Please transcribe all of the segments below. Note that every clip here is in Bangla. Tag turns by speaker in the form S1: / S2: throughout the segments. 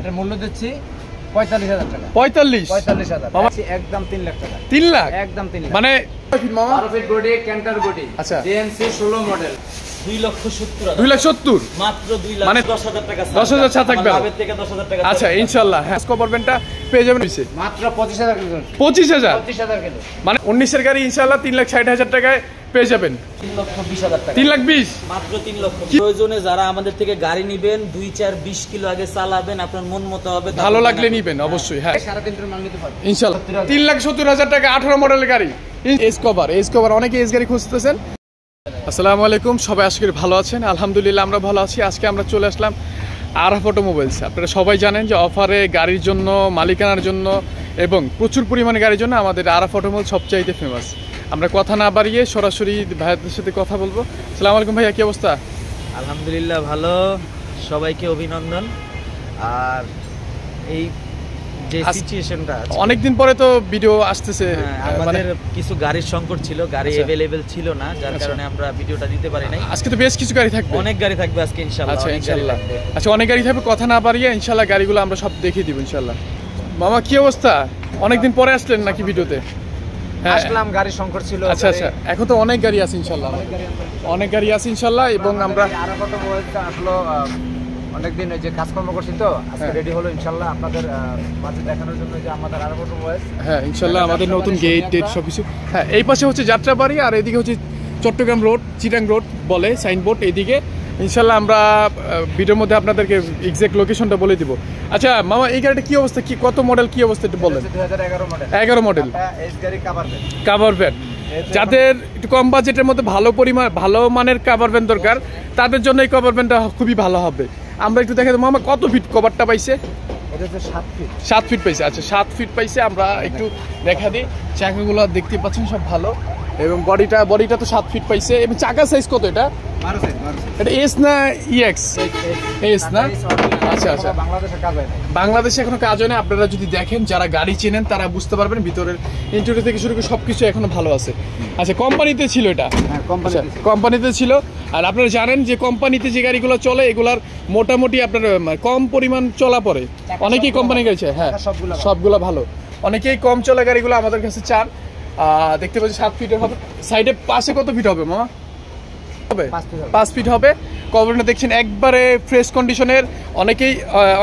S1: এটার মূল্য দিচ্ছি 45,000 টাকা।
S2: 45,000
S1: একদম 3 লাখ টাকা।
S2: 3 লাখ
S1: একদম 3 লাখ।
S2: মানে
S1: 12 ফিট বডি, ক্যান্টার বডি।
S2: আচ্ছা,
S1: ডিএনসি 16 মডেল।
S2: 2,70,000
S1: মাত্র 2 লাখ
S2: মানে
S1: 10,000 টাকা।
S2: 10,000 ছাড় থাকবে
S1: লাভের থেকে 10,000 টাকা।
S2: আচ্ছা ইনশাআল্লাহ। হ্যাঁ কভারমেন্টটা পেয়ে যাবেন
S1: মাত্র 25,000 কিলো।
S2: 25,000
S1: কিলো।
S2: মানে 19 এর গাড়ি ইনশাআল্লাহ 3,60,000 টাকায় পেয়ে যাবেন।
S1: 3,20,000 টাকা।
S2: 3,20,000
S1: মাত্র 3 লক্ষ। প্রয়োজনে যারা আমাদের থেকে গাড়ি নেবেন 2-4-20 কিলো আগে চালাবেন, আপনার মন মতো হবে,
S2: ভালো লাগলে নিবেন অবশ্যই। হ্যাঁ
S1: 3.5 মাল নিতে পারবেন
S2: ইনশাআল্লাহ। 3,70,000 টাকা 18 মডেলের গাড়ি এস কভার অনেকে এস গাড়ি খুঁজতেছেন। আসসালামু আলাইকুম, সবাই আশা করি ভালো আছেন। আলহামদুলিল্লাহ আমরা ভালো আছি। আজকে আমরা চলে আসলাম আরাফ অটোমোবাইলস। আপনারা সবাই জানেন যে অফারে গাড়ির জন্য, মালিকানার জন্য এবং প্রচুর পরিমাণে গাড়ির জন্য আমাদের আরাফ অটোমোবাইল সবচাইতে ফেমাস। আমরা কথা না বাড়িয়ে সরাসরি ভাইয়াদের সাথে কথা বলবো। আসসালামু আলাইকুম ভাইয়া, কি অবস্থা?
S1: আলহামদুলিল্লাহ ভালো, সবাইকে অভিনন্দন। আর এই যে সিচুয়েশনটা
S2: অনেকদিন পরে তো ভিডিও আসতেছে,
S1: আমাদের কিছু গাড়ির সংকট ছিল, গাড়ি अवेलेबल ছিল না, যার কারণে আমরা ভিডিওটা দিতে পারি নাই।
S2: আজকে তো বেশ কিছু গাড়ি থাকবে,
S1: অনেক গাড়ি থাকবে আজকে ইনশাআল্লাহ।
S2: আচ্ছা ইনশাআল্লাহ। আচ্ছা অনেক গাড়ি থাকবে, কথা না বাড়িয়ে ইনশাআল্লাহ গাড়িগুলো আমরা সব দেখিয়ে দিব ইনশাআল্লাহ। মামা কি অবস্থা? অনেকদিন পরে আসলেন নাকি ভিডিওতে?
S1: আসলাম, গাড়ির সংকট ছিল।
S2: আচ্ছা আচ্ছা, এখন তো অনেক গাড়ি আছে ইনশাআল্লাহ, অনেক গাড়ি আছে ইনশাআল্লাহ। এবং আমরা
S1: আরাফ অটোমোবাইলসটা আসলো অনেকদিন ওই যে কাজকর্ম করছি, তো আজকে রেডি হলো ইনশাআল্লাহ আপনাদের মাঝে দেখানোর জন্য যে আমাদের আরাফ অটোমোবাইলস।
S2: হ্যাঁ ইনশাআল্লাহ আমাদের নতুন গেট সব কিছু। হ্যাঁ এই পাশে হচ্ছে যাত্রাবাড়ি আর এদিকে হচ্ছে চট্টগ্রাম রোড, চিটাং রোড বলে সাইনবোর্ড এদিকে। ইনশাআল্লাহ আমরা ভিডিওর মধ্যে আপনাদেরকে এক্সাক্ট লোকেশনটা বলে দিব। আচ্ছা মামা, এই গাড়িটা কি অবস্থা, কি কত মডেল, কি অবস্থা একটু বলেন।
S1: 2011 মডেল।
S2: 11 মডেল
S1: এস গাড়ি
S2: কাভার ভ্যান। যাদের একটু কম বাজেটের মধ্যে ভালো মানের কাভার ভ্যান দরকার, তাদের জন্য এই কাভার ভ্যানটা খুবই ভালো হবে। আমরা একটু দেখাই মামা কত ফিট কভারটা পাইছে?
S1: এটা হচ্ছে 7 ফিট।
S2: 7 ফিট পাইছে। আচ্ছা 7 ফিট পাইছে। আমরা একটু দেখা দিই, চাকাগুলো দেখতে পাচ্ছেন সব ভালো এবং বডিটা তো 7 ফিট পাইছে। এবং চাকা সাইজ কত এটা?
S1: 12 সাইজ।
S2: এটা এস না ইএক্স? এস না? আচ্ছা আচ্ছা,
S1: বাংলাদেশে কাজ হয় না,
S2: বাংলাদেশে এখনো কাজ হয় না। আপনারা যদি দেখেন, যারা গাড়ি চেনেন তারা buঝতে পারবেন ভিতরের ইন্টেরিয়র থেকে শুরু করে সবকিছু এখনো ভালো আছে। আচ্ছা কোম্পানিতে ছিল এটা?
S1: হ্যাঁ
S2: কোম্পানিতে ছিল। আর আপনারা জানেন যে কোম্পানিতে যে গাড়িগুলো চলে এগুলার মোটামুটি আপনার কম পরিমাণ চলা পড়ে। অনেকেই কোম্পানি গাড়ি চায়, হ্যাঁ সবগুলো ভালো। অনেকেই কম চলা গাড়িগুলো আমাদের কাছে চান। দেখতে পাচ্ছি 7 ফিটের হবে। সাইডে পাশে কত ফিট হবে মামা? 5 ফিট হবে। কভারটা দেখছেন একবারে ফ্রেশ কন্ডিশনের।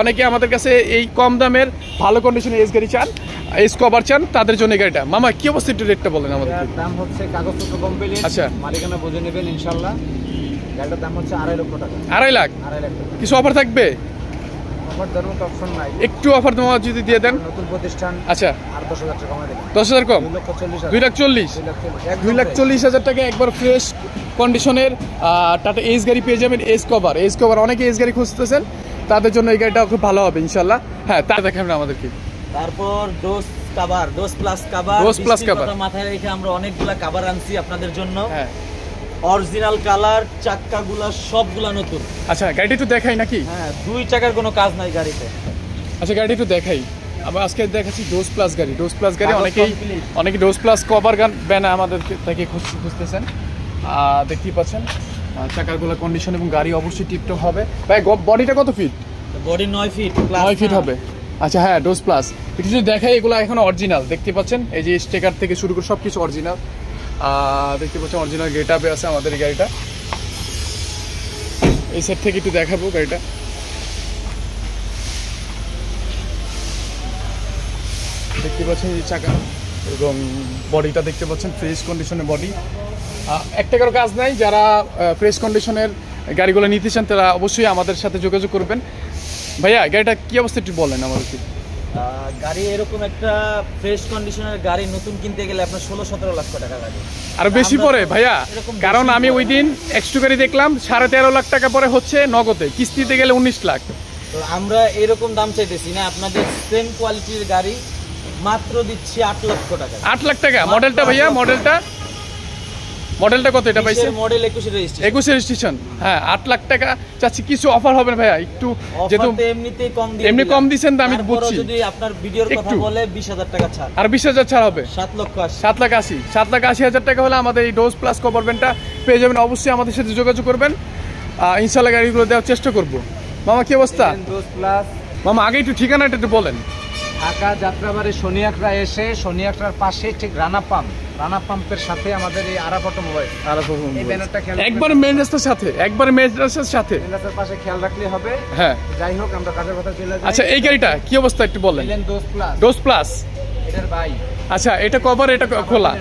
S2: অনেকেই আমাদের কাছে এই কম দামের ভালো কন্ডিশনের এস গাড়ি চান, এস কভার চান, তাদের জন্য গাড়িটা। মামা কি অবস্থা, একটু রেটটা বলেন আমাদের।
S1: দাম হচ্ছে কাগজপত্র কমপ্লিট,
S2: আচ্ছা
S1: মালিকানা বুঝে নেবেন ইনশাআল্লাহ। গাড়িটার দাম হচ্ছে 2.5 লক্ষ টাকা।
S2: 2.5 লাখ?
S1: 2.5 লাখ টাকা।
S2: কিছু অফার থাকবে?
S1: অফার দেওয়ার মতো অপশন নাই।
S2: একটু অফার তোমার যদি দিয়ে দেন।
S1: নতুন প্রতিষ্ঠান।
S2: আচ্ছা
S1: আর 10,000 টাকা কমাই দেবেন।
S2: 10,000 কম? 2,40,000 টাকা একবার ফ্রেশ কন্ডিশনের টাটা এস গাড়ি পেয়ে যাবেন। এস কভার অনেকে এস গাড়ি খুঁজতেছেন, তাদের জন্য এই গাড়িটা খুব ভালো হবে ইনশাআল্লাহ। হ্যাঁ তা দেখাবেন আমাদেরকে।
S1: তারপর ডোজ প্লাস কভার মাথায় রেখে আমরা অনেকগুলা কভার আনছি আপনাদের জন্য। হ্যাঁ অরিজিনাল কালার, চাক্কাগুলা সবগুলা নতুন। আচ্ছা
S2: গাড়িটা একটু দেখাই নাকি?
S1: হ্যাঁ 2 চাকার কোনো কাজ নাই গাড়িতে।
S2: আচ্ছা গাড়িটা একটু দেখাই। আমরা আজকে দেখাচ্ছি ডোজ প্লাস গাড়ি। অনেকে ডোজ প্লাস কভার ভ্যান আমাদের থেকে খুঁজতেছেন। দেখতেই পাচ্ছেন চাকারগুলো কন্ডিশন এবং গাড়ি অবশ্যই টিপটপ হবে। ভাই বডিটা কত ফিট?
S1: Body 9 fit.
S2: 9 ফিট হবে। আচ্ছা হ্যাঁ ডোজ প্লাস একটু যদি দেখাই, এগুলো এখন অরিজিনাল দেখতে পাচ্ছেন। এই যে স্টিকার থেকে শুরু করে সবকিছু অরিজিনাল দেখতে পাচ্ছেন। অরিজিনাল গেটআপে আছে আমাদের এই গাড়িটা। এই সেট থেকে একটু দেখাবো গাড়িটা। দেখতে পাচ্ছেন এই চাকা এবং বডিটা দেখতে পাচ্ছেন ফ্রেশ কন্ডিশনের বডি। একটা কারো কাজ নাই। যারা ফ্রেশ কন্ডিশনের গাড়িগুলো নিতে চান তারা অবশ্যই আমাদের সাথে যোগাযোগ করবেন। ভাইয়া গাড়িটা কি অবস্থা একটু বলেন আমাদেরকে।
S1: গাড়ি এরকম একটা ফ্রেশ কন্ডিশনের গাড়ি নতুন কিনতে গেলে আপনার 16-17 লাখ টাকা লাগে,
S2: আরো বেশি পরে ভাইয়া। কারণ আমি ওই দিন X2 গাড়ি দেখলাম 13.5 লাখ টাকা পরে হচ্ছে নগদে, কিস্তিতে গেলে 19 লাখ।
S1: তো আমরা এরকম দাম চাইতেছি না, আপনাদের সেম কোয়ালিটির গাড়ি মাত্র দিচ্ছি 8 লক্ষ টাকা।
S2: 8 লাখ টাকা? মডেলটা ভাইয়া মডেলটা কত এটা পাইছে?
S1: Model 21
S2: registration. হ্যাঁ 8 লাখ টাকা চাচ্ছি। কিছু অফার হবে না ভাইয়া? একটু যেহেতু এমনি কম দিয়েছেন তো আমি বুঝছি।
S1: যদি আপনার ভিডিওর কথা বলে 20,000 টাকা ছাড়।
S2: আর 20,000 ছাড় হবে?
S1: 7,80,000
S2: টাকা হলে আমাদের এই ডোজ প্লাস কভার ভ্যানটা পেয়ে যাবেন। অবশ্যই আমাদের সাথে যোগাযোগ করবেন, ইনশাআল্লাহ গাড়িগুলো দেওয়ার চেষ্টা করব। মামা কি অবস্থা?
S1: ডোজ প্লাস
S2: মামা আগে একটু ঠিকানাটা একটু বলেন।
S3: ঢাকা যাত্রাবাড়ি শনিয়াকড়া এসে শনিয়াকড়ার পাশে ঠিক রানা পাম্পের সাথে আমাদের এই আরাফ অটোমোবাইল। এই ব্যানারটা
S2: একবার মেইন রাস্তার সাথে, একবার মেইন রাস্তার সাথে,
S3: মেইন রাস্তার পাশে খেয়াল রাখলে হবে।
S2: হ্যাঁ,
S3: যাই হোক আমরা কাজের কথা চলে যাই।
S2: আচ্ছা এই গাড়িটা কি অবস্থা একটু বলেন। ডোজ প্লাস
S3: এটার ভাই।
S2: আচ্ছা এটা কভার, এটা খোলা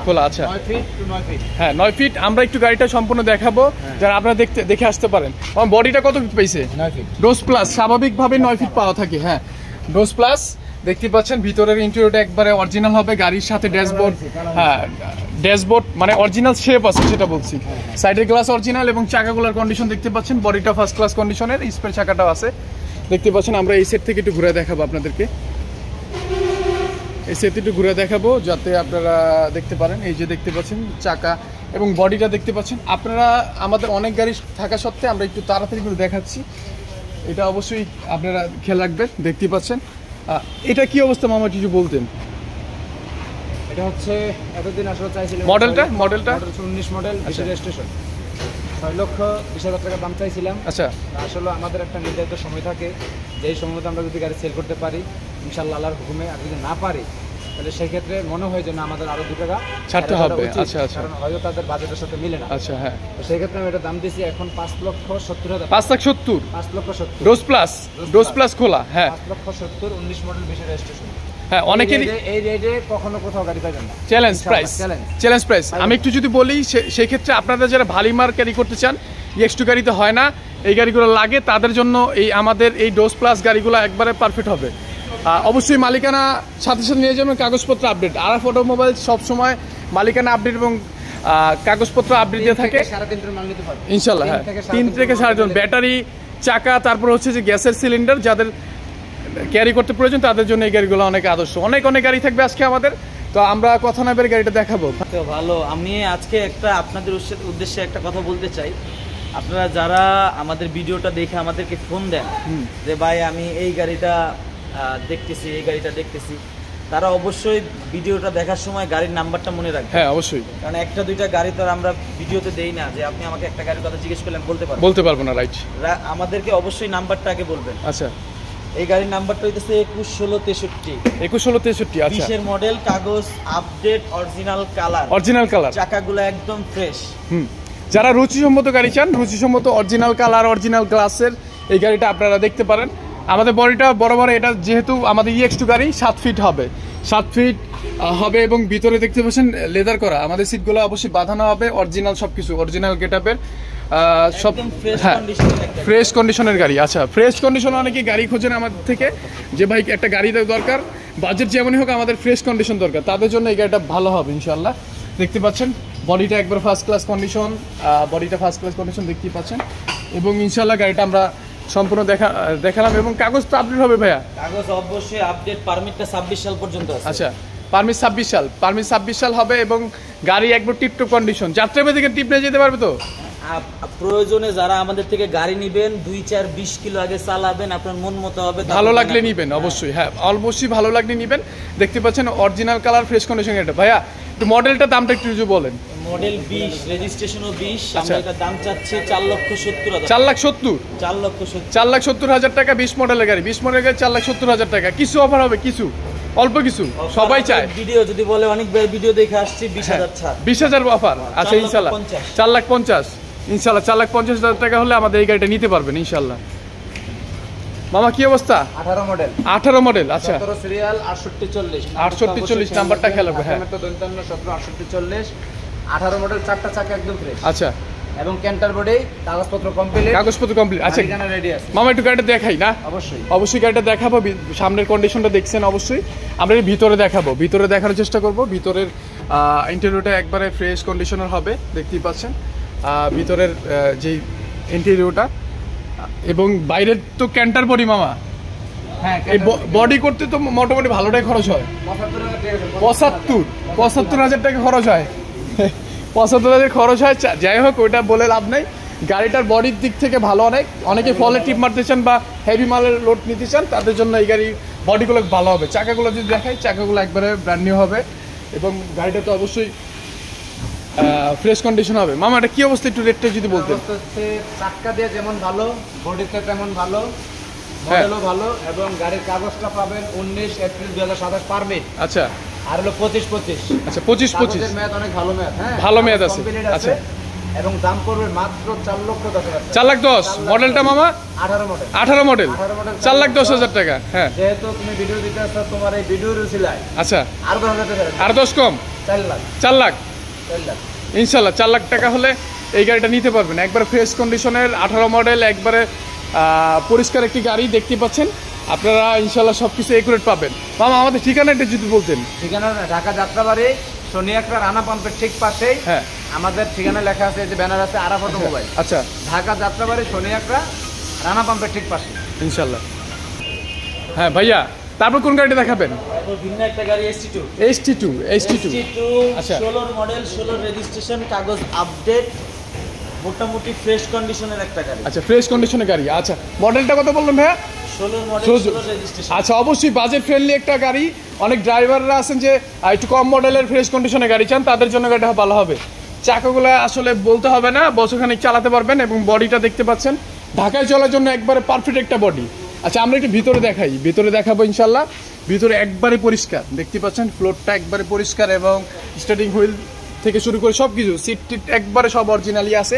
S2: খোলা। আচ্ছা
S3: 9 ফিট টু 9 ফিট।
S2: হ্যাঁ 9 ফিট। আমরা একটু গাড়িটা সম্পূর্ণ দেখাবো, যারা আপনারা দেখে আসতে পারেন। আমার বডিটা কত ফিট পাইছে?
S3: 9 ফিট।
S2: ডোজ প্লাস স্বাভাবিকভাবে 9 ফিট পাওয়া থাকে। হ্যাঁ ডোজ প্লাস দেখতে পাচ্ছেন, ভিতরের ইন্টেরিয়রটা একবারে অরিজিনাল হবে, গাড়ির সাথে ড্যাশবোর্ড। হ্যাঁ ড্যাশবোর্ড মানে অরিজিনাল শেপ আছে সেটা বলছি। সাইডের গ্লাস অরিজিনাল এবং চাকাগুলোর কন্ডিশন দেখতে পাচ্ছেন, বডিটা ফার্স্ট ক্লাস কন্ডিশনের, স্পেয়ার চাকাটাও আছে দেখতে পাচ্ছেন। আমরা এই সেট থেকে একটু ঘুরে দেখাবো আপনাদেরকে, এই সেট একটু ঘুরে দেখাবো যাতে আপনারা দেখতে পারেন। এই যে দেখতে পাচ্ছেন চাকা এবং বডিটা দেখতে পাচ্ছেন। আপনারা আমাদের অনেক গাড়ি থাকা সত্ত্বে আমরা একটু তাড়াতাড়ি করে দেখাচ্ছি, এটা অবশ্যই আপনারা খেয়াল রাখবেন। দেখতে পাচ্ছেন এটা কি অবস্থা মামা কিছু বলতেন?
S3: এটা হচ্ছে এতদিন আসলে চাইছিলাম
S2: মডেলটা
S3: 19 মডেল, রেজিস্ট্রেশন 6,20,000 টাকা দাম চাইছিলাম।
S2: আচ্ছা
S3: আসলে আমাদের একটা নির্ধারিত সময় থাকে, যেই সময় মধ্যে আমরা যদি গাড়ি সেল করতে পারি ইনশাআল্লাহ আল্লাহর হুকুমে, আর যদি না পারি তাহলে সেই ক্ষেত্রে মনে হয় যে না আমাদের আরো 2 টাকা
S2: ছাড়তে হবে। আচ্ছা আচ্ছা,
S3: কারণ হয়তো তাদের বাজেটের সাথে মিলে না।
S2: আচ্ছা হ্যাঁ,
S3: তো সেই ক্ষেত্রে আমি এটা দাম দিয়েছি এখন 5,70,000।
S2: 5,70,000
S3: 5,70,000
S2: ডোজ প্লাস খোলা। হ্যাঁ
S3: 5,70,000 19 মডেল 20 রেজিস্ট্রেশন।
S2: হ্যাঁ অনেকেরই
S3: এই রেটে কখনো কোথাও গাড়ি পাবেন না।
S2: Challenge price. আমি একটু যদি বলি সেই ক্ষেত্রে আপনারা যারা ভারী মার ক্যারি করতে চান, X2 গাড়িতে হয় না, এই গাড়িগুলো লাগে, তাদের জন্য এই আমাদের এই ডোজ প্লাস গাড়িগুলো একবারে পারফেক্ট হবে। অবশ্যই মালিকানা সাথে সাথে নিয়ে যাবেন, কাগজপত্র আপডেট। আরাফ অটোমোবাইল সবসময় মালিকানা আপডেট এবং কাগজপত্র আপডেট দিয়ে থাকে ইনশাল্লাহ। হ্যাঁ 3 থেকে 3.5 ব্যাটারি, চাকা, তারপর হচ্ছে যে গ্যাসের সিলিন্ডার, যাদের ক্যারি করতে প্রয়োজন তাদের জন্য এই গাড়িগুলো অনেক আদর্শ। অনেক গাড়ি থাকবে আজকে আমাদের, তো আমরা কথা না বের গাড়িটা দেখাবো।
S1: ভালো, আমি আজকে আপনাদের উদ্দেশ্যে একটা কথা বলতে চাই। আপনারা যারা আমাদের ভিডিওটা দেখে আমাদেরকে ফোন দেন যে ভাই আমি এই গাড়িটা দেখতেছি, তারা অবশ্যই ভিডিওটা দেখার সময় গাড়ির নাম্বারটা মনে রাখবেন।
S2: হ্যাঁ অবশ্যই,
S1: কারণ একটা দুইটা গাড়ি তো আমরা ভিডিওতে দেই না যে আপনি আমাকে একটা গাড়ির কথা জিজ্ঞেস করলেন
S2: বলতে পারবো না। রাইট,
S1: আমাদেরকে অবশ্যই নাম্বারটা আগে বলবেন।
S2: আচ্ছা
S1: এই গাড়ির নাম্বারটা হইতেছে 211663।
S2: 211663। আচ্ছা
S1: 20 এর মডেল, কাগজ আপডেট, অরিজিনাল কালার, চাকাগুলো একদম ফ্রেশ।
S2: যারা রুচিসম্মত গাড়ি চান, রুচিসম্মত অরিজিনাল কালার, অরিজিনাল গ্লাসের এই গাড়িটা আপনারা দেখতে পারেন। আমাদের বডিটা বড়, এটা যেহেতু আমাদের X2 গাড়ি 7 ফিট হবে, 7 ফিট হবে এবং ভিতরে দেখতে পাচ্ছেন লেদার করা। আমাদের সিটগুলো অবশ্যই বাঁধানো হবে, অরিজিনাল সবকিছু, অরিজিনাল গেটআপের সব। হ্যাঁ ফ্রেশ কন্ডিশনের গাড়ি। আচ্ছা ফ্রেশ কন্ডিশন, অনেকে গাড়ি খোঁজেন আমাদের থেকে যে ভাই একটা গাড়ি দরকার, বাজেট যেমনই হোক আমাদের ফ্রেশ কন্ডিশন দরকার, তাদের জন্য এই গাড়িটা ভালো হবে ইনশাল্লাহ। দেখতে পাচ্ছেন বডিটা একবার ফার্স্ট ক্লাস কন্ডিশন, দেখতে পাচ্ছেন এবং ইনশাল্লাহ গাড়িটা আমরা সম্পূর্ণ দেখালাম। এবং কাগজ তো আপডেট হবে ভাইয়া?
S1: কাগজ অবশ্যই আপডেট, পারমিটটা 26 সাল পর্যন্ত আছে।
S2: আচ্ছা পারমিট 26 সাল হবে এবং গাড়ি একবার টিপটপ কন্ডিশন। যাত্রাবাড়ি থেকে টিপ নিয়ে যেতে পারবে তো?
S1: প্রয়োজনে যারা আমাদের থেকে গাড়ি নেবেন 2-4-20 কিলো আগে চালাবেন, আপনার মন মতো হবে,
S2: ভালো লাগলে নিবেন অবশ্যই। হ্যাঁ অবশ্যই ভালো লাগলে নিবেন। দেখতে পাচ্ছেন অরিজিনাল কালার, ফ্রেশ কন্ডিশন। এটা ভাইয়া একটু মডেলটা দামটা একটু বলেন।
S1: মডেল 20, রেজিস্ট্রেশনও 20। আমরা এটা দাম চাচ্ছি 4,70,000।
S2: 4,70,000 টাকা। 20 মডেলের গাড়ি, 4,70,000 টাকা। কিছু অফার হবে, কিছু অল্প কিছু, সবাই চায়।
S1: ভিডিও যদি বলে অনেক ভিডিও দেখে আসছি 20,000 ছাড়,
S2: 20,000 অফার। আচ্ছা ইনশাআল্লাহ 4,50,000, ইনশাআল্লাহ 4,50,000 টাকা হলে আমাদের এই গাড়িটা নিতে পারবেন ইনশাআল্লাহ। মামা কি অবস্থা? 18 মডেল। আচ্ছা
S3: 17 সিরিয়াল 6840।
S2: 6840 নাম্বারটা খেয়াল রাখবে। হ্যাঁ
S3: 17 18 মডেল, 4টা চাকা একদম ফ্রেশ।
S2: আচ্ছা
S3: এবং ক্যান্টার বডি, কাগজপত্র কমপ্লিট।
S2: আচ্ছা
S3: রেডি আছে
S2: মামা, একটু গাড়িটা দেখাই না? অবশ্যই গাড়িটা দেখাবো। সামনের কন্ডিশনটা দেখছেন অবশ্যই, আমরা ভিতরে দেখাবো, ভিতরে দেখানোর চেষ্টা করব। ভিতরের ইন্টেরিয়রটা একবারে ফ্রেশ কন্ডিশনের হবে, দেখতেই পাচ্ছেন ভিতরের যেই ইন্টেরিয়রটা। এবং বাইরের তো ক্যান্টার বডি মামা। হ্যাঁ এই বডি করতে তো মোটামুটি ভালোটাই খরচ হয়। 75,000 টাকা খরচ হয়। 75,000 খরচ হয়। যাই হোক ওইটা বলে লাভ নেই। গাড়িটার বডির দিক থেকে ভালো, অনেকে ফলে টিপ মারতে চান বা হেভি মালের লোড নিতে চান, তাদের জন্য এই গাড়ি বডিগুলো ভালো হবে। চাকাগুলো যদি দেখাই, চাকাগুলো একবারে ব্র্যান্ড নিউ হবে এবং গাড়িটা তো অবশ্যই ফ্রেশ কন্ডিশন হবে। মামা এটা কি অবস্থা একটু রেটটা যদি বলতেন?
S3: চাকা দিয়ে যেমন ভালো, বডিতে তেমন ভালো, মডেলও ভালো এবং গাড়ির কাগজটা পাবেন 19 এপ্রিল 2027 পারমিট।
S2: আচ্ছা,
S3: আর হলো 25।
S2: আচ্ছা 25
S3: মেয়াদ অনেক ভালো মেয়াদ, হ্যাঁ
S2: ভালো মেয়াদ আছে।
S3: আচ্ছা, এবং দাম পড়বে মাত্র 4,10,000 টাকা।
S2: 4,10,000 মডেলটা মামা
S3: 18 মডেল
S2: 18 মডেল 4,10,000 টাকা। হ্যাঁ,
S3: যেহেতু তুমি ভিডিও দিতে আসছো, তোমার এই ভিডিওর উছিলায়
S2: আচ্ছা
S3: আর 10,000 টাকা
S2: আর 10 কম
S3: 4 লাখ
S2: 4 লাখ
S3: 4 লাখ
S2: ইনশাল্লাহ 4 লাখ টাকা হলে এই গাড়িটা নিতে পারবেন। একবার ফ্রেশ কন্ডিশনের 18 মডেল, একবারে পরিষ্কার একটি গাড়ি দেখতে পাচ্ছেন আপনারা। ইনশাল্লাহ সব কিছু একুরেট পাবেন। মামা আমাদের ঠিকানাটা যদি বলতেন।
S3: ঠিকানা ঢাকা যাত্রাবাড়ি শনি একটা রানা পাম্পের ঠিক পাশেই।
S2: হ্যাঁ,
S3: আমাদের ঠিকানা লেখা আছে, যে ব্যানার আছে আরাফ অটোমোবাইল।
S2: আচ্ছা,
S3: ঢাকা যাত্রাবাড়ি শনি একটা রানা পাম্পের ঠিক পাশে
S2: ইনশাল্লাহ। হ্যাঁ ভাইয়া, তারপর কোন গাড়িটা দেখাবেন?
S1: তারপর ভিন্ন একটা গাড়ি ST2
S2: ST2 আচ্ছা
S1: 16 মডেল, 16 রেজিস্ট্রেশন, কাগজ আপডেট, মোটামুটি ফ্রেশ কন্ডিশনের একটা গাড়ি।
S2: আচ্ছা, ফ্রেশ কন্ডিশনের গাড়ি। আচ্ছা, মডেলটা কত বললেন ভাইয়া?
S1: 16 মডেল, 16 রেজিস্ট্রেশন।
S2: আচ্ছা, অবশ্যই বাজেট ফ্রেন্ডলি একটা গাড়ি। অনেক ড্রাইভাররা আছেন যে একটু কম মডেলের ফ্রেশ কন্ডিশনের গাড়ি চান, তাদের জন্য গাড়িটা ভালো হবে। চাকাগুলো আসলে বলতে হবে না, বছরখানিক চালাতে পারবেন। এবং বডিটা দেখতে পাচ্ছেন ঢাকায় চলার জন্য একবারে পারফেক্ট একটা বডি। আচ্ছা, আমরা একটু ভিতরে দেখাই, ভিতরে দেখাবো ইনশাল্লাহ। ভিতরে একবারে পরিষ্কার দেখতে পাচ্ছেন, ফ্লোরটা একবারে পরিষ্কার এবং স্টার্টিং হুইল থেকে শুরু করে সব কিছু, সিট টিট একবারে সব অরিজিনালি আছে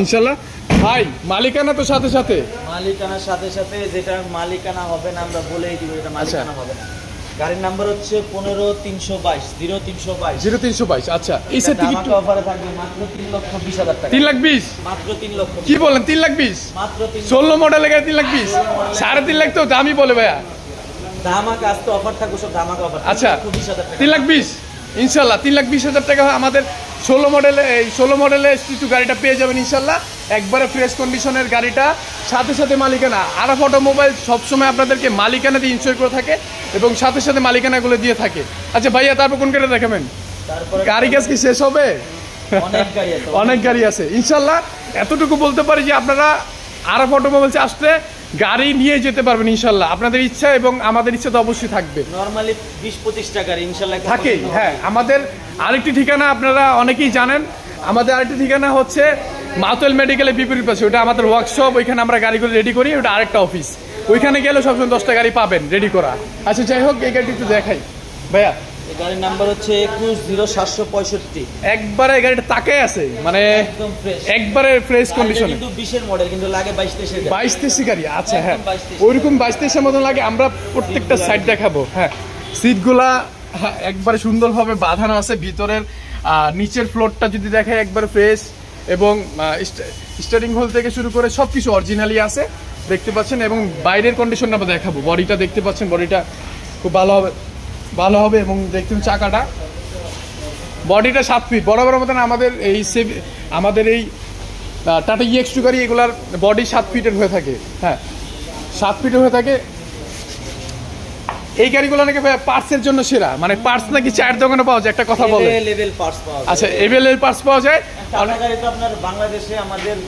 S2: ইনশাল্লাহ। ভাই মালিকানা তো সাথে সাথে,
S1: মালিকানার সাথে সাথে যেটা মালিকানা হবে না আমরা বলেই দিব, এটা মালিকানা হবে না। গাড়ির নাম্বার হচ্ছে 15-322
S2: 0322। আচ্ছা, এই সেট টিকিট
S1: অফারে থাকবে মাত্র 3,20,000 টাকা।
S2: 3,20,000
S1: মাত্র 3 লক্ষ।
S2: কি বলেন? 3,20,000
S1: মাত্র
S2: 16 মডেলের গাড়ি 3,20,000 3.5 লাখ তো দামই বলে ভাইয়া।
S1: ধামাকা আজকে অফার থাকবে, সব ধামাকা অফার।
S2: আচ্ছা,
S1: 3,20,000 টাকা।
S2: 3,20,000 ইনশাল্লাহ। 3,20,000 টাকা আমাদের 16 মডেলে ST2 গাড়িটা পেয়ে যাবেন ইনশাল্লাহ। একবারে ফ্রেশ কন্ডিশনের গাড়িটা, সাথে সাথে মালিকানা। আরাফ অটোমোবাইল সবসময় আপনাদেরকে মালিকানা দিয়ে ইনশিওর করে থাকে এবং সাথে সাথে মালিকানাগুলো দিয়ে থাকে। আচ্ছা ভাইয়া, তারপর কোন গাড়ি দেখাবেন?
S1: তারপরে
S2: গাড়ি কাজ কি শেষ হবে?
S1: অনেক গাড়ি আছে,
S2: অনেক গাড়ি আছে ইনশাল্লাহ। এতটুকু বলতে পারি যে আপনারা আরাফ অটোমোবাইলসে আসলে গাড়ি নিয়ে যেতে পারবেন ইনশাল্লাহ। আপনাদের ইচ্ছা এবং আমাদের ইচ্ছা তো অবশ্যই থাকবে।
S1: নরমালি 20-25টা গাড়ি ইনশাল্লাহ
S2: থাকেই। হ্যাঁ, আমাদের আরেকটি ঠিকানা আপনারা অনেকেই জানেন। আমাদের আরেকটি ঠিকানা হচ্ছে মাতুয়েল মেডিকেলের বিপরীত পাশে, ওটা আমাদের ওয়ার্কশপ। ওইখানে আমরা গাড়িগুলো রেডি করি, ওটা আরেকটা অফিস। ওইখানে গেলে সবসময় 10টা গাড়ি পাবেন রেডি করা। আচ্ছা, যাই হোক, এই গাড়িটি একটু দেখাই ভাইয়া।
S1: এই গাড়ির নাম্বার হচ্ছে 21-0765।
S2: একবারে গাড়িটা তাকায় আছে, মানে
S1: একদম ফ্রেশ,
S2: একবারে ফ্রেশ কন্ডিশনে।
S1: কিন্তু 20-এর মডেল, কিন্তু লাগে 22-23-এর গাড়ি।
S2: 22-23 গাড়ি। আচ্ছা, হ্যাঁ,
S1: একদম 22-23
S2: ওইরকম 22-23-এর মতন লাগে। আমরা প্রত্যেকটা সাইড দেখাবো। হ্যাঁ, সিটগুলা একবারে সুন্দরভাবে বাঁধানো আছে। ভিতরের নিচের ফ্লোরটা যদি দেখায় একবারে ফ্রেশ, এবং স্টারিং হুইল থেকে শুরু করে সব কিছু অরিজিনালি আছে দেখতে পাচ্ছেন। এবং বাইরের কন্ডিশনটা আমরা দেখাবো। বডিটা দেখতে পাচ্ছেন, বডিটা খুব ভালো হবে। এবং দেখুন চাকাটা, বডিটা 7 ফিট বরাবর মতন। আমাদের এই টাটা EX2 গাড়ি এগুলার বডি 7 ফিটের হয়ে থাকে। হ্যাঁ, 7 ফিটের হয়ে থাকে। এই গাড়িগুলো নাকি পার্টসের জন্য সেরা, মানে পার্টস নাকি চায়ের দোকানে পাওয়া যায়, একটা কথা বলে।
S1: লেভেল পার্টস পাওয়া যায়।
S2: আচ্ছা, এভেলেবল পার্টস পাওয়া যায়।
S1: টাটা গাড়ি তো আপনার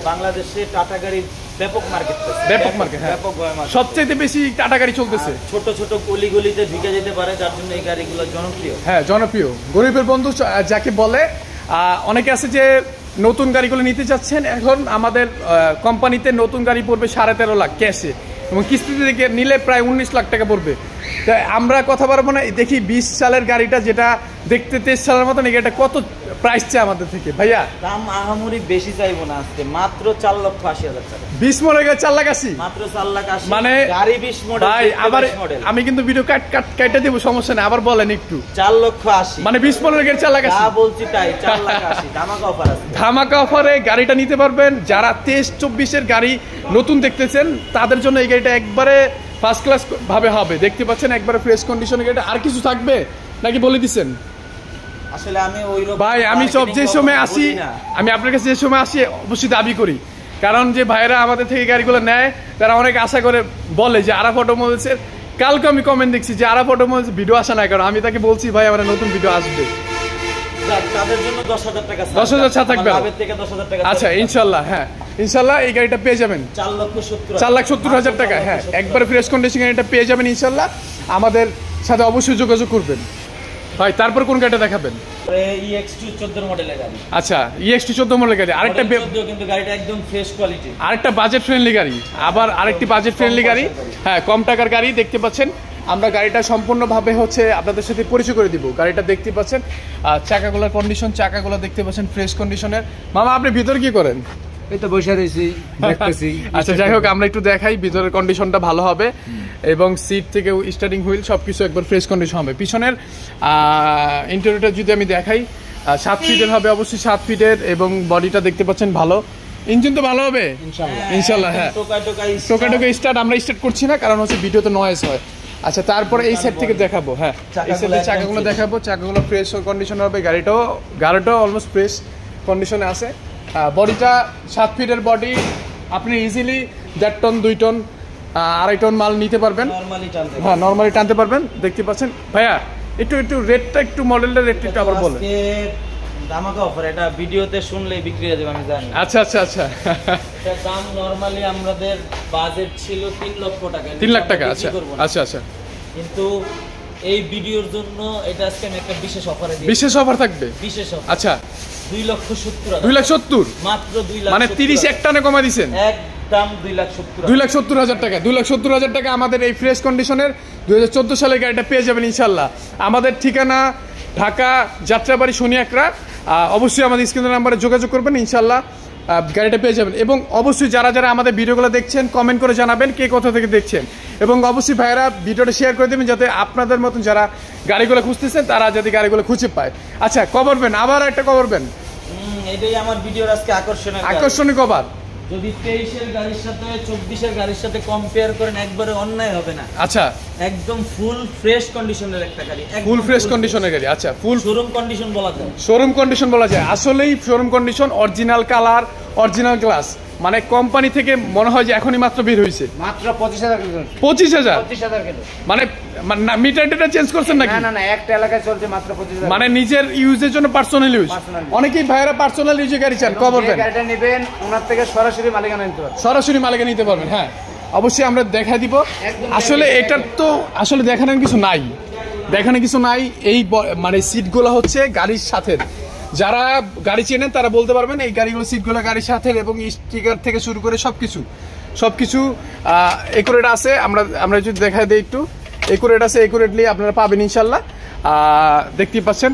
S1: বাংলাদেশে টাটা গাড়ির ব্যাপক মার্কেট,
S2: ব্যাপক মার্কেট। হ্যাঁ, সবচেয়ে বেশি টাটা গাড়ি চলতেছে।
S1: ছোট ছোট গলিতে ঢুকে যেতে পারে, যার জন্য এই গাড়িগুলো জনপ্রিয়।
S2: হ্যাঁ, জনপ্রিয়, গরিবের বন্ধু যাকে বলে। অনেকে আছে যে নতুন গাড়িগুলো নিতে চাচ্ছেন। এখন আমাদের কোম্পানিতে নতুন গাড়ি পড়বে 13.5 লাখ ক্যাশে, এবং কিস্তিতে নিলে প্রায় 19 লাখ টাকা পড়বে। তাই আমরা কথা বলবো না, দেখি 20 সালের গাড়িটা, যেটা দেখতে 23 সালের মতন, এই গাড়িটা কত প্রাইস চাই আমাদের থেকে ভাইয়া?
S1: দাম আহামরি বেশি চাইবো না আজকে, মাত্র 4,80,000 টাকা।
S2: 20 মডেল গাড়ি 4,80,000,
S1: মাত্র 4,80,000
S2: মানে
S1: গাড়ি 20 মডেল।
S2: ভাই আবার আমি কিন্তু ভিডিও কাটতে দেবো, সমস্যা নেই। আবার বলেন একটু।
S1: 4,80,000
S2: মানে 20 মডেল গাড়ি 4,80,000
S1: যা বলছি তাই, 4,80,000 ধামাকা অফার আছে।
S2: ধামাকা অফারে গাড়িটা নিতে পারবেন। যারা 23-24-এর গাড়ি নতুন দেখতেছেন, তাদের জন্য এই গাড়িটা একবারে ফার্স্ট ক্লাস ভাবে হবে। দেখতে পাচ্ছেন একবারে ফ্রেশ কন্ডিশনের গাড়িটা। আর কিছু থাকবে নাকি বলে দিচ্ছেন?
S1: আসলে আমি ওইরকম
S2: ভাই, আমি যে সময় আসি, আমি আপনার কাছে যে সময় আসি অবশ্যই দাবি করি। কারণ যে ভাইরা আমাদের থেকে গাড়িগুলো নেয়, তারা অনেক আশা করে বলে যে আরাফ অটোমোবাইলসের। কালকে আমি কমেন্ট দেখছি যে আরাফ অটোমোবাইলস ভিডিও আসা না, কারণ আমি তাকে বলছি ভাই আমার নতুন ভিডিও আসবে,
S1: তাদের জন্য 10,000 টাকা
S2: 10,000 ছাড় থাকবে। আচ্ছা, ইনশাল্লাহ। হ্যাঁ, ইনশাল্লাহ এই গাড়িটা পেয়ে যাবেন 4,70,000 টাকা। হ্যাঁ, একবারে ফ্রেশ কন্ডিশন গাড়িটা পেয়ে যাবেন ইনশাল্লাহ। আমাদের সাথে অবশ্যই যোগাযোগ করবেন। ভাই তারপর কোন গাড়িটা দেখাবেন?
S1: EX2 14 মডেলের গাড়ি।
S2: আচ্ছা EX2 14 মডেলের গাড়ি, আরেকটা
S1: কিন্তু গাড়িটা একদম ফ্রেশ কোয়ালিটি,
S2: আরেকটা বাজেট ফ্রেন্ডলি গাড়ি, আবার আরেকটি বাজেট ফ্রেন্ডলি গাড়ি, হ্যাঁ কম টাকার গাড়ি। দেখতে পাচ্ছেন আমরা গাড়িটা সম্পূর্ণভাবে হচ্ছে আপনাদের সাথে পরিচয় করে দিব। গাড়িটা দেখতে পাচ্ছেন চাকাগুলোর কন্ডিশন, চাকাগুলো দেখতে পাচ্ছেন ফ্রেশ কন্ডিশনের। মামা আপনি ভিতর কি করেন?
S3: এই তো বসে রয়েছি দেখতেছি।
S2: আচ্ছা যাই হোক আমরা একটু দেখাই, ভিতরের কন্ডিশনটা ভালো হবে এবং সিট থেকে স্টার্টিং হুইল সবকিছু একবার ফ্রেশ কন্ডিশন হবে। পিছনের ইন্টেরিয়রটা যদি আমি দেখাই 7 ফিটের হবে, অবশ্যই 7 ফিটের, এবং বডিটা দেখতে পাচ্ছেন ভালো। ইঞ্জিন তো ভালো হবে ইনশাআল্লাহ। হ্যাঁ টোকা স্টার্ট আমরা স্টার্ট করছি না, কারণ হচ্ছে ভিডিওতে নয়েজ হয়। আচ্ছা তারপরে এই সাইড থেকে দেখাবো, হ্যাঁ এই সাইডে চাকাগুলো দেখাবো, চাকাগুলো ফ্রেশ কন্ডিশন হবে। গাড়িটাও অলমোস্ট ফ্রেশ কন্ডিশনে আছে। বডিটা 7 ফিটের বডি, আপনি ইজিলি 1.5 টন 2 টন 2.5 টন মাল নিতে পারবেন, হ্যাঁ নর্মালি টানতে পারবেন। দেখতে পাচ্ছেন ভাইয়া একটু রেটটা, একটু মডেলটা রেটটা একটু আবার বলেন।
S1: ধামাকা অফার, এটা ভিডিওতে শুনলেই বিক্রি হয়ে যাবে আমি জানি।
S2: আচ্ছা আচ্ছা আচ্ছা
S1: এটার দাম নরমালি আমাদের বাজেট ছিল 3 লক্ষ টাকা।
S2: 3 লাখ টাকা। আচ্ছা আচ্ছা আচ্ছা,
S1: কিন্তু এই ভিডিওর জন্য এটা আজকে আমি একটা বিশেষ অফারে দিই।
S2: বিশেষ অফার থাকবে?
S1: বিশেষ অফার।
S2: আচ্ছা
S1: 2,70,000।
S2: 2,70,000
S1: মাত্র 2 লাখ,
S2: মানে 30 এক টানে কমা দিবেন
S1: একদম 2,70,000।
S2: 2,70,000 টাকা। 2,70,000 টাকা আমাদের এই ফ্রেশ কন্ডিশনের 2014 সালের গাড়িটা পেয়ে যাবেন ইনশাআল্লাহ। আমাদের ঠিকানা ঢাকা যাত্রাবাড়ি শনিয়াকড়া। অবশ্যই আমাদের স্ক্রিনের নাম্বারে যোগাযোগ করবেন, ইনশাআল্লাহ গাড়িটা পেয়ে যাবেন। এবং অবশ্যই যারা যারা আমাদের ভিডিওগুলো দেখছেন কমেন্ট করে জানাবেন কে কোথা থেকে দেখছেন, এবং অবশ্যই ভাইয়েরা ভিডিওটা শেয়ার করে দেবেন যাতে আপনাদের মতন যারা গাড়িগুলো খুঁজতেছেন তারা যাতে গাড়িগুলো খুঁজে পায়। আচ্ছা কভারবেন, আবার একটা কভারবেন,
S1: এটাই আমার ভিডিওর আজকে
S2: আকর্ষণীয় কভার।
S1: যদি 23 এর গাড়ির সাথে 24 এর গাড়ির সাথে কম্পেয়ার করেন একবারে অন্যায় হবে না।
S2: আচ্ছা
S1: একদম ফুল ফ্রেশ কন্ডিশনের একটা গাড়ি,
S2: ফুল ফ্রেশ কন্ডিশনের গাড়ি। আচ্ছা ফুল
S1: শোরুম কন্ডিশন বলা যায়,
S2: শোরুম কন্ডিশন বলা যায়। আসলেই showroom condition, original colour, original glass, মানে কোম্পানি থেকে মনে হয় যে এখনই মাত্র বের হয়েছে।
S3: মাত্র 25,000 কিলো।
S2: 25,000 কিলো মানে মিটারটা চেঞ্জ করছেন নাকি?
S3: না না একটা এলাকায় চলছে মাত্র 25,000,
S2: মানে নিজের ইউজের জন্য পার্সোনাল ইউজ। অনেকেই ভাইরা পার্সোনাল ইউজে গাড়ি চান, কভার দেন।
S3: গাড়িটা নেবেন ওনার থেকে সরাসরি মালিকানা নিতে পারবেন,
S2: সরাসরি মালিকানা নিতে পারবেন। হ্যাঁ অবশ্যই আমরা দেখাই দিব। আসলে এটার তো আসলে দেখানোর কিছু নাই, দেখানোর কিছু নাই। এই মানে সিটগুলো হচ্ছে গাড়ির সাথে, যারা গাড়ি চেনেন তারা বলতে পারবেন এই গাড়িগুলো সিটগুলো গাড়ির সাথে, এবং স্টিকার থেকে শুরু করে সবকিছু একুরেট আছে। আমরা যদি দেখাই দিই একটু, একুরেট আছে, একুরেটলি আপনারা পাবেন ইনশাল্লাহ। দেখতেই পাচ্ছেন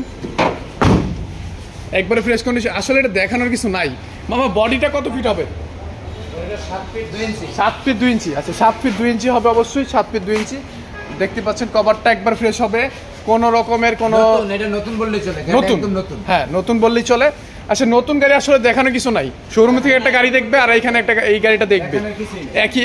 S2: একবারে ফ্রেশ কন্ডিশন। আসলে এটা দেখানোর কিছু নাই। মামা বডিটা কত ফিট হবে?
S3: 7 ফিট 2 ইঞ্চি।
S2: 7 ফিট 2 ইঞ্চি। আচ্ছা 7 ফিট 2 ইঞ্চি হবে, অবশ্যই 7 ফিট 2 ইঞ্চি। দেখতে পাচ্ছেন কভারটা একবার ফ্রেশ হবে, কোনো রকমের কোনো
S3: এটা নতুন বললেই চলে,
S2: একদম নতুন। হ্যাঁ নতুন বললেই চলে। আচ্ছা নতুন গাড়ি আসলে দেখানোর কিছু নাই, শোরুম থেকে একটা গাড়ি দেখবে আর এখানে একটা এই গাড়িটা দেখবে,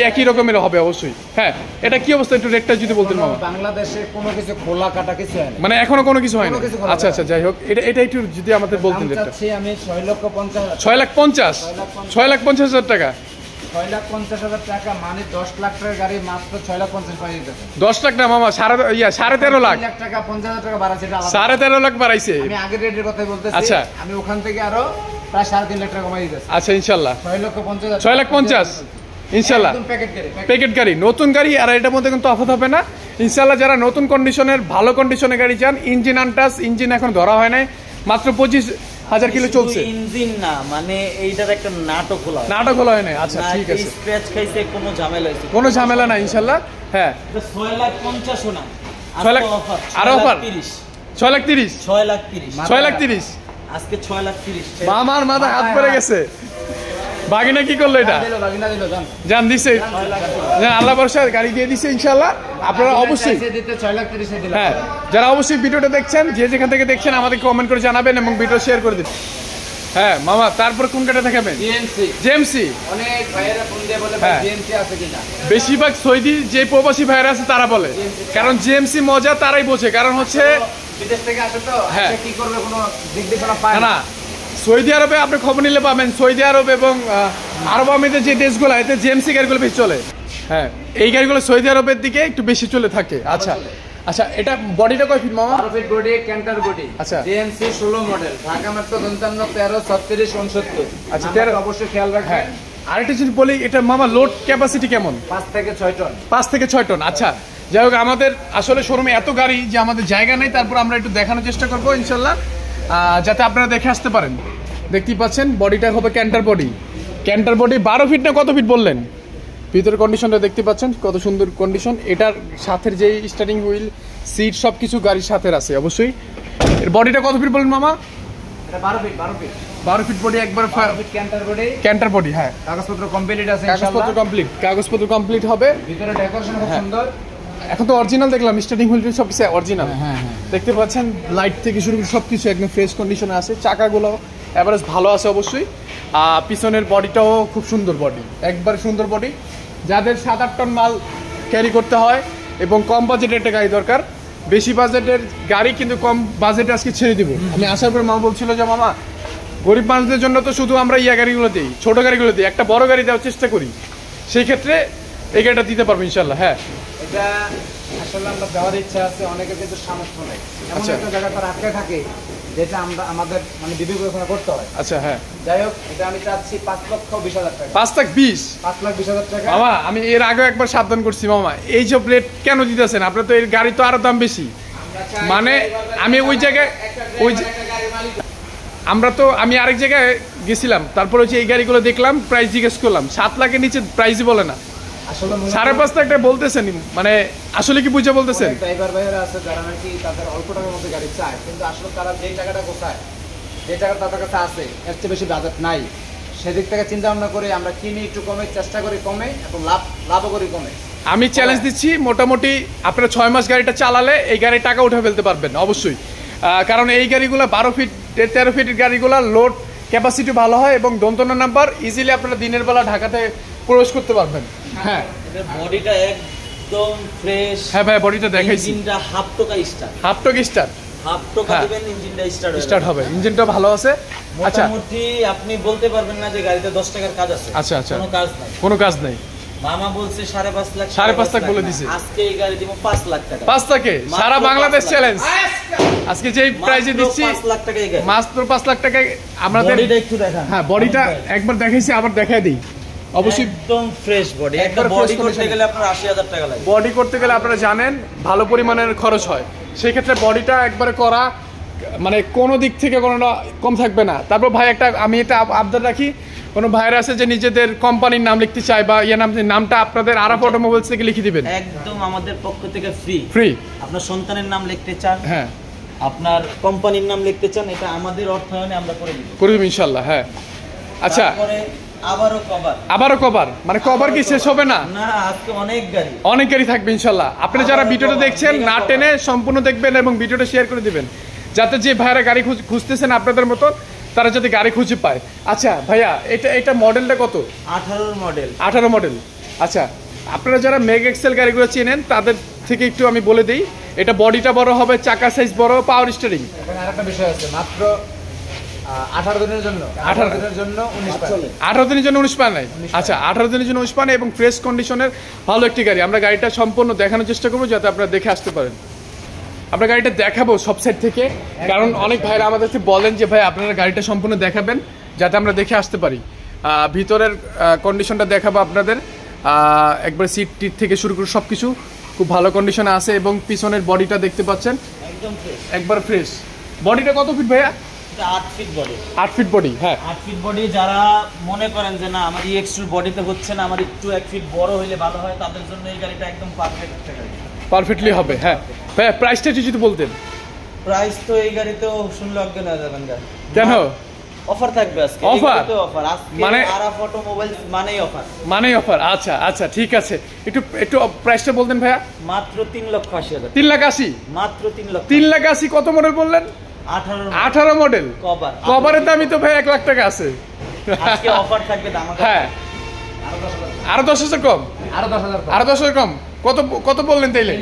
S2: একই রকমের হবে অবশ্যই। হ্যাঁ এটা কি অবস্থা একটু রেটটা যদি বলতেন মামা?
S3: বাংলাদেশে কোনো কিছু খোলা কাটা কিছু হয় না,
S2: মানে এখনো কোনো কিছু হয় না। আচ্ছা আচ্ছা যাই হোক এটা একটু যদি আমাদের বলতেন রেটটা।
S3: আমি 6,50,000।
S2: 6,50,000 টাকা।
S3: 6,50,000 টাকা মানে 10 লাখ টাকার গাড়ি মাত্র 6,50,000 পাই যাবে।
S2: 10 লাখ না মামা, 13.5 লাখ
S3: টাকা 50,000 টাকা বাড়াইছে, এটা
S2: 13.5 লাখ বাড়াইছে।
S3: আমি আগের রেটের কথাই বলতেছি।
S2: আচ্ছা
S3: আমি ওখান থেকে আরো প্রায় 3.5 লাখ টাকা কমাই দিতেছি।
S2: আচ্ছা ইনশাআল্লাহ
S3: 6,50,000
S2: 6,50,000 ইনশাআল্লাহ। প্যাকেট গাড়ি, নতুন গাড়ি, আর এটার মধ্যে কিন্তু তফাৎ হবে না ইনশাআল্লাহ। যারা নতুন কন্ডিশনের ভালো কন্ডিশনের গাড়ি চান, ইঞ্জিন আনটাচ, ইঞ্জিন এখন ধরা হয় নাই, মাত্র 25,000 কিলো চলছে।
S1: ইঞ্জিন না মানে এইটার একটা নাটক
S2: খোলা হয় না। আচ্ছা ঠিক আছে,
S1: স্ক্র্যাচ খাইছে,
S2: কোনো ঝামেলা না ইনশাআল্লাহ। হ্যাঁ
S1: 6,50,000 না,
S2: 6 লাখ আরো অফার 6,30,000 6,30,000
S1: আজকে 6,30,000।
S2: মামার মাথা হাত পড়ে গেছে। বাগিনা কি করলো এটা? জান দিছে, আল্লাহ ভরসা গাড়ি দিয়ে দিছে ইনশাআল্লাহ। আপনারা অবশ্যই হ্যাঁ যারা অবশ্যই ভিডিওটা দেখছেন, যে যেখান থেকে দেখছেন আমাদের কমেন্ট করে জানাবেন এবং ভিডিও শেয়ার করে দিন। হ্যাঁ মামা তারপর কোন গাড়িটা দেখাবেন? জেএমসি।
S3: অনেক ভাইয়েরা ফোন দিয়ে বলে ভাই জেএমসি আছে কিনা,
S2: বেশিরভাগ সৌদি যে প্রবাসী ভাইয়েরা আছে তারা বলে, কারণ জেএমসি মজা তারাই বোঝে, কারণ হচ্ছে
S3: বিদেশ থেকে আসে তো
S2: হ্যাঁ
S3: কি করবে কোনো দিকদিশা পায়
S2: না। সৌদি আরবে আপনি খবর নিলে পাবেন, সৌদি আরব এবং আরব আমিরাতের যে দেশগুলো এতে জেএমসি গাড়িগুলো বেশি চলে। হ্যাঁ এই গাড়িগুলো সৌদি আরবের দিকে একটু বেশি চলে থাকে। আচ্ছা আচ্ছা এটা বডিটা কয় ফিট মামা?
S3: 12 ফিট বডি, ক্যান্টার বডি।
S2: আচ্ছা
S3: জেএমসি 16 মডেল, ঢাকা মেট্রো 55 13 36 69।
S2: আচ্ছা 13
S3: অবশ্যই খেয়াল রাখবেন।
S2: আরেকটা যদি বলি এটা মামা লোড ক্যাপাসিটি কেমন?
S3: 5 থেকে 6 টন।
S2: 5 থেকে 6 টন। আচ্ছা যাই হোক, আমাদের আসলে শোরুমে এত গাড়ি যে আমাদের জায়গা নেই, তারপর আমরা একটু দেখানোর চেষ্টা করবো ইনশাল্লাহ, যাতে আপনারা দেখে আসতে পারেন। দেখতেই পাচ্ছেন বডিটা হবে canter body. Canter body 12 feet না কত ফিট বললেন? ভিতরের কন্ডিশনটা দেখতে পাচ্ছেন কত সুন্দর কন্ডিশন। এটার সাথের যে স্টারিং হুইল, সিট সব কিছু গাড়ির সাথে আছে অবশ্যই। এর বডিটা কত ফিট বললেন মামা?
S3: এটা 12 ফিট
S2: 12 ফিট বডি, একবার ক্যান্টার বডি। হ্যাঁ,
S3: কাগজপত্র কমপ্লিট আছে,
S2: কাগজপত্র কমপ্লিট হবে।
S3: ভিতরে ডেকোরেশন খুব সুন্দর।
S2: এখন তো অরিজিনাল দেখলাম, স্টার্টিং হুইল সব কিছু অরিজিনাল।
S3: হ্যাঁ,
S2: দেখতে পাচ্ছেন লাইট থেকে শুরু করে সব কিছু একদম ফ্রেশ কন্ডিশনে আছে। চাকাগুলো এভারেজ ভালো আছে অবশ্যই। পিছনের বডিটাও খুব সুন্দর বডি, একবার সুন্দর বডি। যাদের 7-8 টন মাল ক্যারি করতে হয় এবং কম বাজেটের একটা গাড়ি দরকার, বেশি বাজেটের গাড়ি কিন্তু কম বাজেটে আজকে ছেড়ে দিব। আমি আসার পর মামা বলছিল যে মামা গরিব মানুষদের জন্য তো শুধু আমরা গাড়িগুলো দিই, ছোটো গাড়িগুলো দিই, একটা বড় গাড়ি দেওয়ার চেষ্টা করি। সেই ক্ষেত্রে এই গাড়িটা দিতে পারবো ইনশাল্লাহ। হ্যাঁ,
S3: এটা আসলে আমরা দেওয়ার ইচ্ছা আছে, অনেকের কিন্তু সামর্থ্য নেই, এমন একটা জায়গা তারা আটকে থাকে যেটা আমরা আমাদের মানে বিবেচনা করতে হয়।
S2: আচ্ছা, হ্যাঁ,
S3: যাই হোক, এটা আমি চাচ্ছি 5,20,000 টাকা।
S2: 5,20,000
S3: টাকা।
S2: মামা আমি এর আগে একবার সাবধান করছি, মামা এই সব রেট কেন দিতেছেন? আপনার তো এর গাড়ি তো আরো দাম বেশি। মানে আমি ওই জায়গায় আমি আরেক জায়গায় গেছিলাম, তারপর হচ্ছে এই গাড়িগুলো দেখলাম, প্রাইস জিজ্ঞেস করলাম, 7 লাখের নিচে প্রাইসই বলে না, 5.5 লাখ টাকা বলতেছেন। মানে আসলে কি বুঝে বলতেছেন?
S3: ড্রাইভার ভাইয়েরা আছে যারা নাকি তাদের অল্প টাকার মধ্যে গাড়ি চায়, কিন্তু আসলে তারা যে টাকাটা কোথায়, যে টাকাটা তাদের কাছে আছে এর চেয়ে বেশি বাজেট নাই। সেদিক থেকে চিন্তা ভাবনা করে আমরা কিনি একটু কমে, চেষ্টা করি কমে, এবং লাভও করি কমে।
S2: আমি চ্যালেঞ্জ দিচ্ছি, মোটামুটি আপনারা 6 মাস গাড়িটা চালালে এই গাড়ির টাকা উঠে ফেলতে পারবেন অবশ্যই। কারণ এই গাড়িগুলো 12 ফিট 13 ফিটের গাড়িগুলো লোড ক্যাপাসিটি ভালো হয় এবং দন্তনা নাম্বার ইজিলি আপনারা দিনের বেলা ঢাকাতে প্রবেশ করতে পারবেন। হ্যাঁ,
S1: বডিটা একদম ফ্রেশ।
S2: হ্যাঁ ভাই, বডিটা দেখাইছি।
S1: ইঞ্জিনটা হাফ টোকা স্টার্ট, দিবেন ইঞ্জিনটা স্টার্ট হবে।
S2: ইঞ্জিনটা ভালো আছে। আচ্ছা,
S1: মোটামুটি আপনি বলতে পারবেন না যে গাড়িতে 10 টাকার কাজ আছে।
S2: আচ্ছা,
S1: কোনো কাজ নাই।
S2: নেই।
S1: মামা বলছে 5.5 লাখ,
S2: 5.5 লাখ বলে দিছে।
S1: আজকে এই গাড়ি দিব 5 লাখ টাকা।
S2: 5 লাখে সারা বাংলাদেশ চ্যালেঞ্জ। আজকে যেই প্রাইসে দিচ্ছি
S1: 5 লাখ টাকা এই গাড়ি,
S2: মাত্র 5 লাখ টাকায়। আমাদের
S1: বডিটা একটু দেখান।
S2: হ্যাঁ, বডিটা একবার দেখাইছি, আবার দেখাই দিই। অবশ্যই
S1: একদম ফ্রেশ বডি। একটা বডি করতে গেলে আপনার 80,000 টাকা লাগে।
S2: বডি করতে গেলে আপনারা জানেন ভালো পরিমাণের খরচ হয়, সেই ক্ষেত্রে বডিটা একবারে করা মানে কোনো দিক থেকে কোনোটা কম থাকবে না। তারপর ভাই আমি এটা আবদার রাখি, কোনো ভাইরা আছে যে নিজেদের কোম্পানির নাম লিখতে চায় বা নামটা আপনাদের আরাফ অটোমোবাইলস থেকে লিখে দিবেন,
S1: একদম আমাদের পক্ষ থেকে
S2: ফ্রি।
S1: আপনার সন্তানের নাম লিখতে চান,
S2: হ্যাঁ,
S1: আপনার কোম্পানির নাম লিখতে চান, এটা আমাদের অর্থায়নে আমরা করে দিব
S2: ইনশাআল্লাহ। হ্যাঁ, আচ্ছা,
S1: আবারও কভার
S2: মানে কভার কি শেষ হবে না?
S1: না, আজকে অনেক গাড়ি
S2: থাকবে ইনশাআল্লাহ। আপনি যারা ভিডিওটা দেখছেন না টেনে সম্পূর্ণ দেখবেন এবং ভিডিওটা শেয়ার করে দিবেন, যাতে যে ভাইরা গাড়ি খুঁজতেছেন আপনাদের মতো তারা যাতে গাড়ি খুঁজে পায়। আচ্ছা ভাইয়া, এটা মডেলটা কত? 18 মডেল। আচ্ছা, আপনারা যারা মেগ এক্সেল গাড়িগুলো চেনেন তাদের থেকে একটু আমি বলে দিই, এটা বডিটা বড় হবে, চাকা সাইজ বড়, পাওয়ার স্টিয়ারিং।
S3: এখানে আরেকটা বিষয় আছে, মাত্র 18 দিনের জন্য
S2: 19 পান নাই। আচ্ছা, 18 দিনের জন্য 19 পান এবং ফ্রেশ কন্ডিশনের ভালো একটি গাড়ি। আমরা গাড়িটা সম্পূর্ণ দেখানোর চেষ্টা করবো যাতে আপনারা দেখে আসতে পারেন। আমরা গাড়িটা দেখাবো সব সাইড থেকে, কারণ অনেক ভাইরা আমাদেরকে বলেন যে ভাই আপনারা গাড়িটা সম্পূর্ণ দেখাবেন যাতে আমরা দেখে আসতে পারি। ভিতরের কন্ডিশনটা দেখাবো আপনাদের, একবার সিট টিট থেকে শুরু করে সব কিছু খুব ভালো কন্ডিশনে আছে এবং পিছনের বডিটা দেখতে পাচ্ছেন একবার ফ্রেশ। বডিটা কত ফিট ভাইয়া?
S1: 8 ফিট বডি।
S2: 8 fit body. হ্যাঁ,
S1: 8 ফিট বডি। যারা মনে করেন যে না আমার এক্সট্রুড বডিতে হচ্ছে না, আমার একটু 1 ফিট বড় হইলে ভালো হয়, তাদের জন্য এই গাড়িটা একদম
S2: পারফেক্টলি হবে। হ্যাঁ ভাইয়া, প্রাইসটা যদি বলতেন।
S1: প্রাইস তো এই গাড়িতেও শুনলে অজ্ঞান হয়ে যাবেন।
S2: কেন?
S1: অফার থাকবে আজকে।
S2: অফার
S1: মানে আরাফ অটোমোবাইলস মানেই অফার।
S2: আচ্ছা, ঠিক আছে, একটু প্রাইসটা বলতেন ভাইয়া।
S1: মাত্র 3,80,000।
S2: 3,80,000?
S1: মাত্র 3,00,000।
S2: 3,80,000 কত মডেল বললেন? 18 মডেল। কভারের দামই তো ভাই 1 লাখ টাকা আছে।
S1: আজকে অফার থাকবে দাম।
S2: হ্যাঁ, আরো 10,000 কম। আরো 10,000 কম। কত বললেন তাইলে?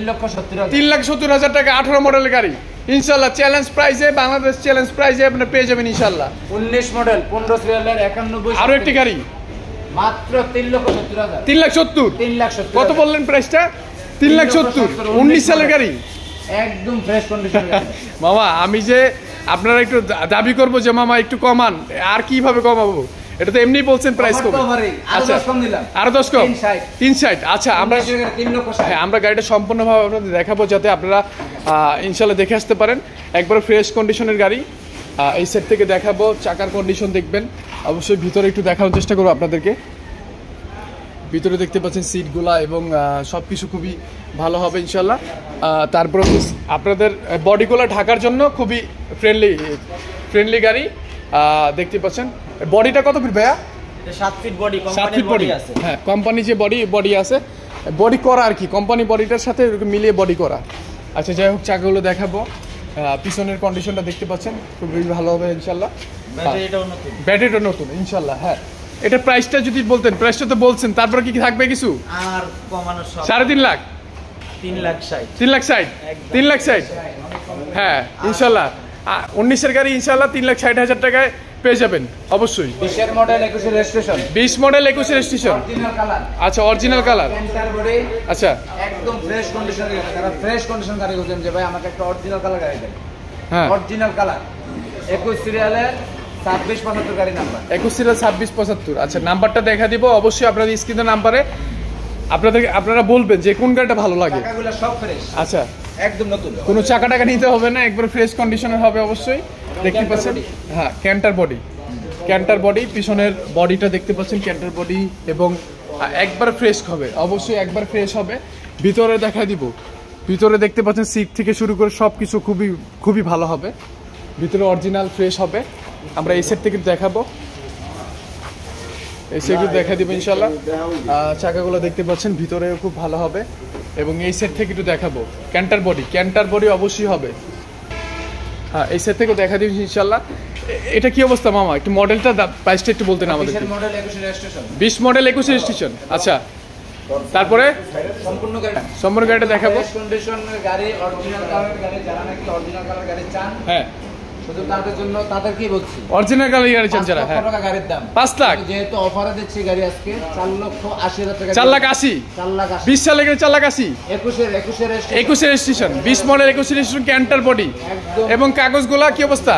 S2: 3,70,000 টাকা 18 মডেলের গাড়ি ইনশাআল্লাহ চ্যালেঞ্জ প্রাইসে, বাংলাদেশ চ্যালেঞ্জ প্রাইসে আপনি পেয়ে যাবেন ইনশাআল্লাহ।
S3: 19 মডেল 15 সিরিয়ালের 91।
S2: আরো একটি গাড়ি
S3: মাত্র 3,70,000।
S2: 3,70,000 কত বললেন প্রাইসটা? 3,70,000 19 সালের গাড়ি,
S3: একদম ফ্রেশ কন্ডিশন।
S2: মামা আমি যে আপনারা একটু দাবি করবো যে মামা একটু কমান, আর কিভাবে কমাবো? এটা তো এমনি বলছেন প্রাইস কম, আচ্ছা আরো 10 কম 360। আচ্ছা আমরা হ্যাঁ আমরা গাড়িটা সম্পূর্ণভাবে আপনাদের দেখাবো যাতে আপনারা ইনশাল্লাহ দেখে আসতে পারেন। একবার ফ্রেশ কন্ডিশনের গাড়ি, এই সেট থেকে দেখাবো। চাকার কন্ডিশন দেখবেন, অবশ্যই ভিতরে একটু দেখানোর চেষ্টা করবো আপনাদেরকে। ভিতরে দেখতে পাচ্ছেন সিটগুলা এবং সব কিছু খুবই ভালো হবে ইনশাল্লাহ। তারপর আপনাদের বডিগুলো ঢাকার জন্য খুবই ফ্রেন্ডলি গাড়ি দেখতে পাচ্ছেন। বডিটা কত ফিট ভাইয়া?
S1: 7 ফিট বডি,
S2: 7 ফিট বডি আছে। হ্যাঁ কোম্পানি যে বডি আছে, বডি করা আর কি, কোম্পানি বডিটার সাথে মিলিয়ে বডি করা। আচ্ছা যাই হোক, চাকাগুলো দেখাবো। পিছনের কন্ডিশনটা দেখতে পাচ্ছেন খুবই ভালো হবে ইনশাল্লাহ। ব্যাটারিটা নতুন ইনশাল্লাহ। হ্যাঁ এটা প্রাইসটা যদি বলতেন, প্রাইসটা তো বলছেন, তারপরে কি থাকবে কিছু?
S1: আর কমানো সব
S2: 3.5 লাখ, 3,60,000। হ্যাঁ ইনশাল্লাহ 19-এর গাড়ি ইনশাল্লাহ 3,60,000 টাকায় পেয়ে যাবেন অবশ্যই।
S3: 20 model 21 registration,
S2: 20 model 21 registration.
S3: Original colour.
S2: আচ্ছা অরিজিনাল কালার, আচ্ছা
S3: একদম ফ্রেশ কন্ডিশন। যারা ফ্রেশ কন্ডিশন গাড়ি খুঁজছেন যে ভাই আমাকে একটা অরিজিনাল কালার গাড়ি দেন,
S2: হ্যাঁ
S3: অরিজিনাল কালার 21 সিরিয়ালের 2675 গাড়ি নাম্বার,
S2: 21 সিরিয়াল 2675। আচ্ছা নাম্বারটা দেখা দিব অবশ্যই আপনাদের স্ক্রিনের নাম্বারে। আপনারা বলবেন যে কোন গাড়িটা ভালো লাগে।
S3: চাকাগুলো সব ফ্রেশ,
S2: আচ্ছা
S3: একদম নতুন,
S2: কোনো চাকা টাকা নিতে হবে না, একবার ফ্রেশ কন্ডিশনের হবে অবশ্যই। দেখতে পাচ্ছেন হ্যাঁ ক্যান্টার বডি, পিছনের বডিটা দেখতে পাচ্ছেন ক্যান্টার বডি এবং একবার ফ্রেশ হবে অবশ্যই, একবার ফ্রেশ হবে। ভিতরে দেখা দিব, ভিতরে দেখতে পাচ্ছেন সিট থেকে শুরু করে সব কিছু খুবই ভালো হবে। ভিতরে অরিজিনাল ফ্রেশ হবে। আমরা এই সেট থেকে দেখাবো, এই সেটগুলো দেখা দিব ইনশাল্লাহ। চাকাগুলো দেখতে পাচ্ছেন ভিতরে খুব ভালো হবে এবং এই সেট থেকে একটু দেখাবো। ক্যান্টার বডি অবশ্যই হবে। হ্যাঁ এই সেট থেকে দেখা দিব ইনশাল্লাহ। এটা কি অবস্থা মামা, একটু মডেলটা প্রাইসটা একটু বলতেন আমাদের।
S3: 20 মডেল 21 রেজিস্ট্রেশন,
S2: 20 মডেল 21 রেজিস্ট্রেশন। আচ্ছা তারপরে সম্পূর্ণ গাড়িটা দেখাবো।
S3: ফ্রেশ কন্ডিশনের গাড়ি, অরিজিনাল কালারের গাড়ি, যারা নাকি অরিজিনাল কালার গাড়ি চান,
S2: হ্যাঁ
S3: শুধু তাদের জন্য, তাদের কি বলছি
S2: অরিজিনাল গাড়ি চান যারা, হ্যাঁ
S3: 5 টাকা গাড়ির দাম
S2: 5 লাখ।
S3: যেহেতু অফারে দিচ্ছি গাড়ি আজকে 4,80,000 টাকা,
S2: 4,80,000,
S3: 4,80,000
S2: 20 সালে গেলে 4,80,000,
S3: 21
S2: registration, 20 model 21 registration, Canter body এবং কাগজগুলা কি অবস্থা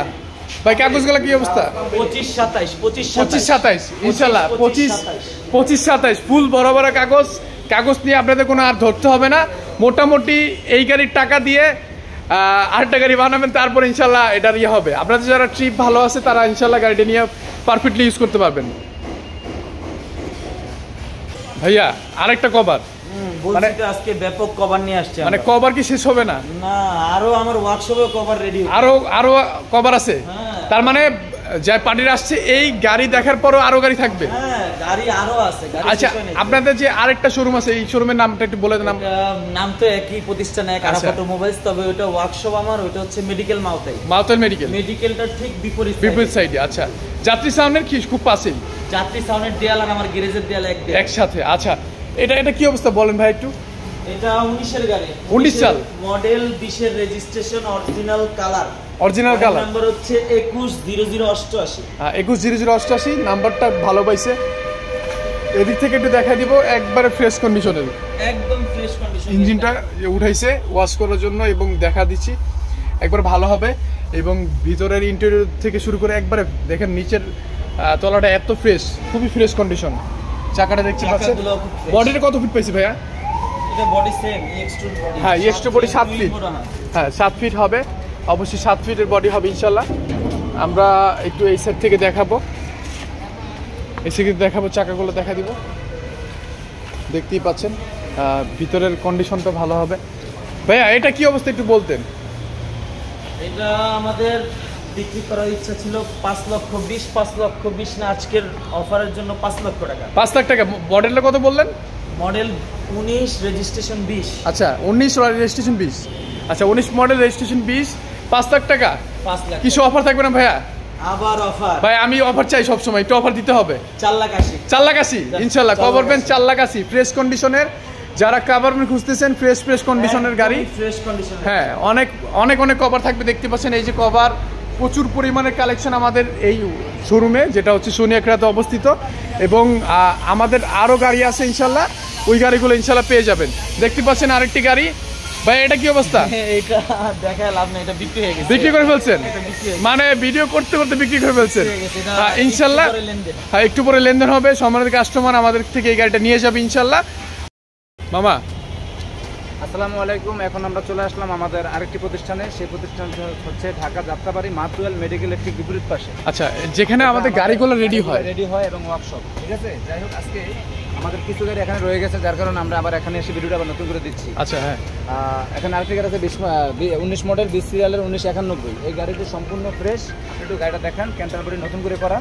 S2: ভাই? কাগজগুলা কি অবস্থা?
S1: 25-27
S2: ইনশাল্লাহ 25-27 ফুল বড় বড় কাগজ নিয়ে আপনাদের কোনো আর ধরতে হবে না। মোটামুটি এই গাড়ির টাকা দিয়ে আরেকটা গাড়ি বানাবেন, তারপর ইনশাল্লাহ এটার ইয়ে হবে। আপনাদের যারা ট্রিপ ভালো আছে তারা ইনশাল্লাহ গাড়িটা নিয়ে পারফেক্টলি ইউজ করতে পারবেন। ভাইয়া আরেকটা কভার,
S1: মানে আজকে ব্যাপক কভার নিয়ে আসছে,
S2: মানে কভার কি শেষ হবে না?
S1: না, আরো আমার ওয়ার্কশপে কভার রেডি,
S2: আরো কভার আছে। তার মানে যে পার্টির আসছে এই গাড়ি দেখার পরও আরো গাড়ি থাকবে।
S1: হ্যাঁ গাড়ি আরো আছে।
S2: আচ্ছা আপনাদের যে আরেকটা শোরুম আছে, এই শোরুমের নামটা একটু বলে দেন।
S1: নাম তো একই প্রতিষ্ঠান, এক আরাফাত অটোমোবাইলস, তবে ওটা ওয়ার্কশপ আমার, ওটা হচ্ছে মেডিকেল মাউথেল মেডিকেলটা ঠিক বিপরীত সাইডে। আচ্ছা যাত্রী সাউন্ডের কি খুব পাশেই, যাত্রী সাউন্ডের দেয়াল আর আমার গ্যারেজের দেয়াল একসাথে। আচ্ছা এটা কি অবস্থা বলেন ভাই একটু। এটা 19-এর গাড়ি,
S2: 19 সাল
S1: মডেল, 20-এর রেজিস্ট্রেশন, অরিজিনাল কালার নাম্বার হচ্ছে 210088।
S2: হ্যাঁ 210088 নাম্বারটা ভালো পাইছে। এদিক থেকে একটু দেখা দিব, একবারে ফ্রেশ কন্ডিশনের,
S1: একদম ফ্রেশ কন্ডিশন।
S2: ইঞ্জিনটা উঠাইছে ওয়াশ করার জন্য এবং দেখা দিচ্ছি একবার ভালো হবে। এবং ভিতরের ইন্টেরিয়র থেকে শুরু করে একবারে দেখেন নিচের তলাটা এত ফ্রেশ, খুবই ফ্রেশ কন্ডিশন। চাকাটা দেখতে পাচ্ছেন, বডিটা কত ফিট পাইছে ভাইয়া?
S1: এটা বডি সেম এক্সট্রুড বডি,
S2: হ্যাঁ এক্সট্রুড বডি 7 ফিট, হ্যাঁ 7 ফিট হবে অবশ্যই, 7 ফিটের বডি হবে ইনশাল্লাহ। আমরা একটু এই সাইড থেকে দেখাবো, এই সাইড দেখাবো, চাকাগুলো দেখা দিব। দেখতেই পাচ্ছেন ভিতরের কন্ডিশনটা ভালো হবে। ভাইয়া এটা কি অবস্থা একটু বলতেন।
S1: এটা আমাদের বিক্রি করার ইচ্ছা ছিল 5,20,000 না, আজকের অফারের জন্য 5 লক্ষ টাকা।
S2: 5 লাখ টাকা। মডেলটা কত বললেন?
S1: Model 19, registration 20।
S2: আচ্ছা 19 রেজিস্ট্রেশন 20। আচ্ছা 19 মডেল রেজিস্ট্রেশন 20, 5 লাখ টাকা।
S1: 5 লাখ
S2: কিছু অফার থাকবে না ভাইয়া?
S1: আবার অফার
S2: ভাই, আমি অফার চাই সব সময়, একটু অফার দিতে হবে।
S1: 4,80,000
S2: ইনশাল্লাহ কভার পেন 4,80,000 ফ্রেশ কন্ডিশনের। যারা কভার পেন খুঁজতেছেন ফ্রেশ কন্ডিশনের গাড়ি,
S1: ফ্রেশ কন্ডিশন,
S2: হ্যাঁ অনেক কভার থাকবে। দেখতে পাচ্ছেন এই যে কভার, প্রচুর পরিমাণের কালেকশন আমাদের এই শোরুমে, যেটা হচ্ছে সোনিয়াখড়াতে অবস্থিত। এবং আমাদের আরও গাড়ি আছে ইনশাল্লাহ, ওই গাড়িগুলো ইনশাল্লাহ পেয়ে যাবেন। দেখতে পাচ্ছেন আরেকটি গাড়ি ভাই এটা কি অবস্থা?
S1: এটা দেখায় লাভ নেই, এটা বিক্রি হয়ে গেছে।
S2: বিক্রি করে ফেলছেন? মানে ভিডিও করতে করতে বিক্রি করে ফেলছেন? ইনশাল্লাহ হ্যাঁ, একটু পরে লেনদেন হবে। সম্মানিত কাস্টমার আমাদের থেকে এই গাড়িটা নিয়ে যাবে ইনশাল্লাহ। মামা
S3: আসসালামু আলাইকুম। এখন আমরা চলে আসলাম আমাদের আরেকটি প্রতিষ্ঠানে। সেই প্রতিষ্ঠান হচ্ছে ঢাকা যাত্রাবাড়ি মাতুয়াল মেডিকেলের ঠিক বিপরীত পাশে।
S2: আচ্ছা, যেখানে আমাদের গাড়িগুলো রেডি হয়
S3: এবং ওয়ার্কশপ, ঠিক আছে। যাই হোক, আজকে আমাদের কিছু গাড়ি এখানে রয়ে গেছে, যার কারণে আমরা আবার এখানে এসে ভিডিওটা আবার নতুন করে দিচ্ছি।
S2: আচ্ছা হ্যাঁ,
S3: এখানে আরেকটি গাড়ি আছে 19 মডেল 20 সিরিয়ালের 1991। এই গাড়িটি সম্পূর্ণ ফ্রেশ। আপনি একটু গাড়িটা দেখেন, ক্যান্টারবারি নতুন করে করা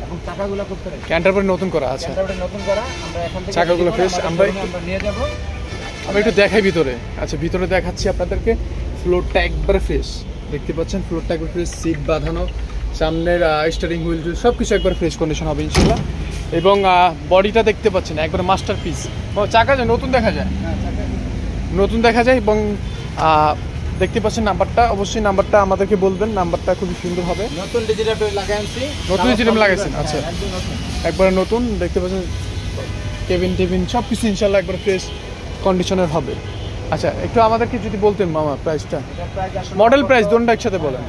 S3: এবং চাকাগুলো খুব ফ্রেশ।
S2: ক্যান্টারবারি নতুন করা আছে,
S3: ক্যান্টারবারি নতুন করা। আমরা এখান থেকে
S2: চাকাগুলো ফ্রেশ আমরা
S3: নিয়ে যাব।
S2: আমি একটু দেখাই ভিতরে। আচ্ছা, ভিতরে দেখাচ্ছি আপনাদেরকে। ফ্লোরটা একবারে ফ্রেশ, দেখতে পাচ্ছেন ফ্লোরটা একবার ফ্রেশ, সিট বাঁধানো, সামনের স্টিয়ারিং হুইল সব কিছু একবার ফ্রেশ কন্ডিশন হবে ইনশাল্লাহ। এবং বডিটা দেখতে পাচ্ছেন একবার মাস্টার পিস। চাকা যায় নতুন দেখা যায়, নতুন দেখা যায়। এবং দেখতে পাচ্ছেন নাম্বারটা, অবশ্যই নাম্বারটা আমাদেরকে বলবেন, নাম্বারটা খুবই সুন্দর হবে।
S3: নতুন ডিজিটাল লাগাইছি,
S2: নতুন ডিজিটাল লাগাইছেন? আচ্ছা, একবার নতুন দেখতে পাচ্ছেন। কেবিন সব কিছু ইনশাল্লাহ একবার ফ্রেশ কন্ডিশনের হবে। আচ্ছা, একটু আমাদেরকে যদি বলতেন মামা প্রাইসটা, মডেল প্রাইস দোনটা একসাথে বলেন।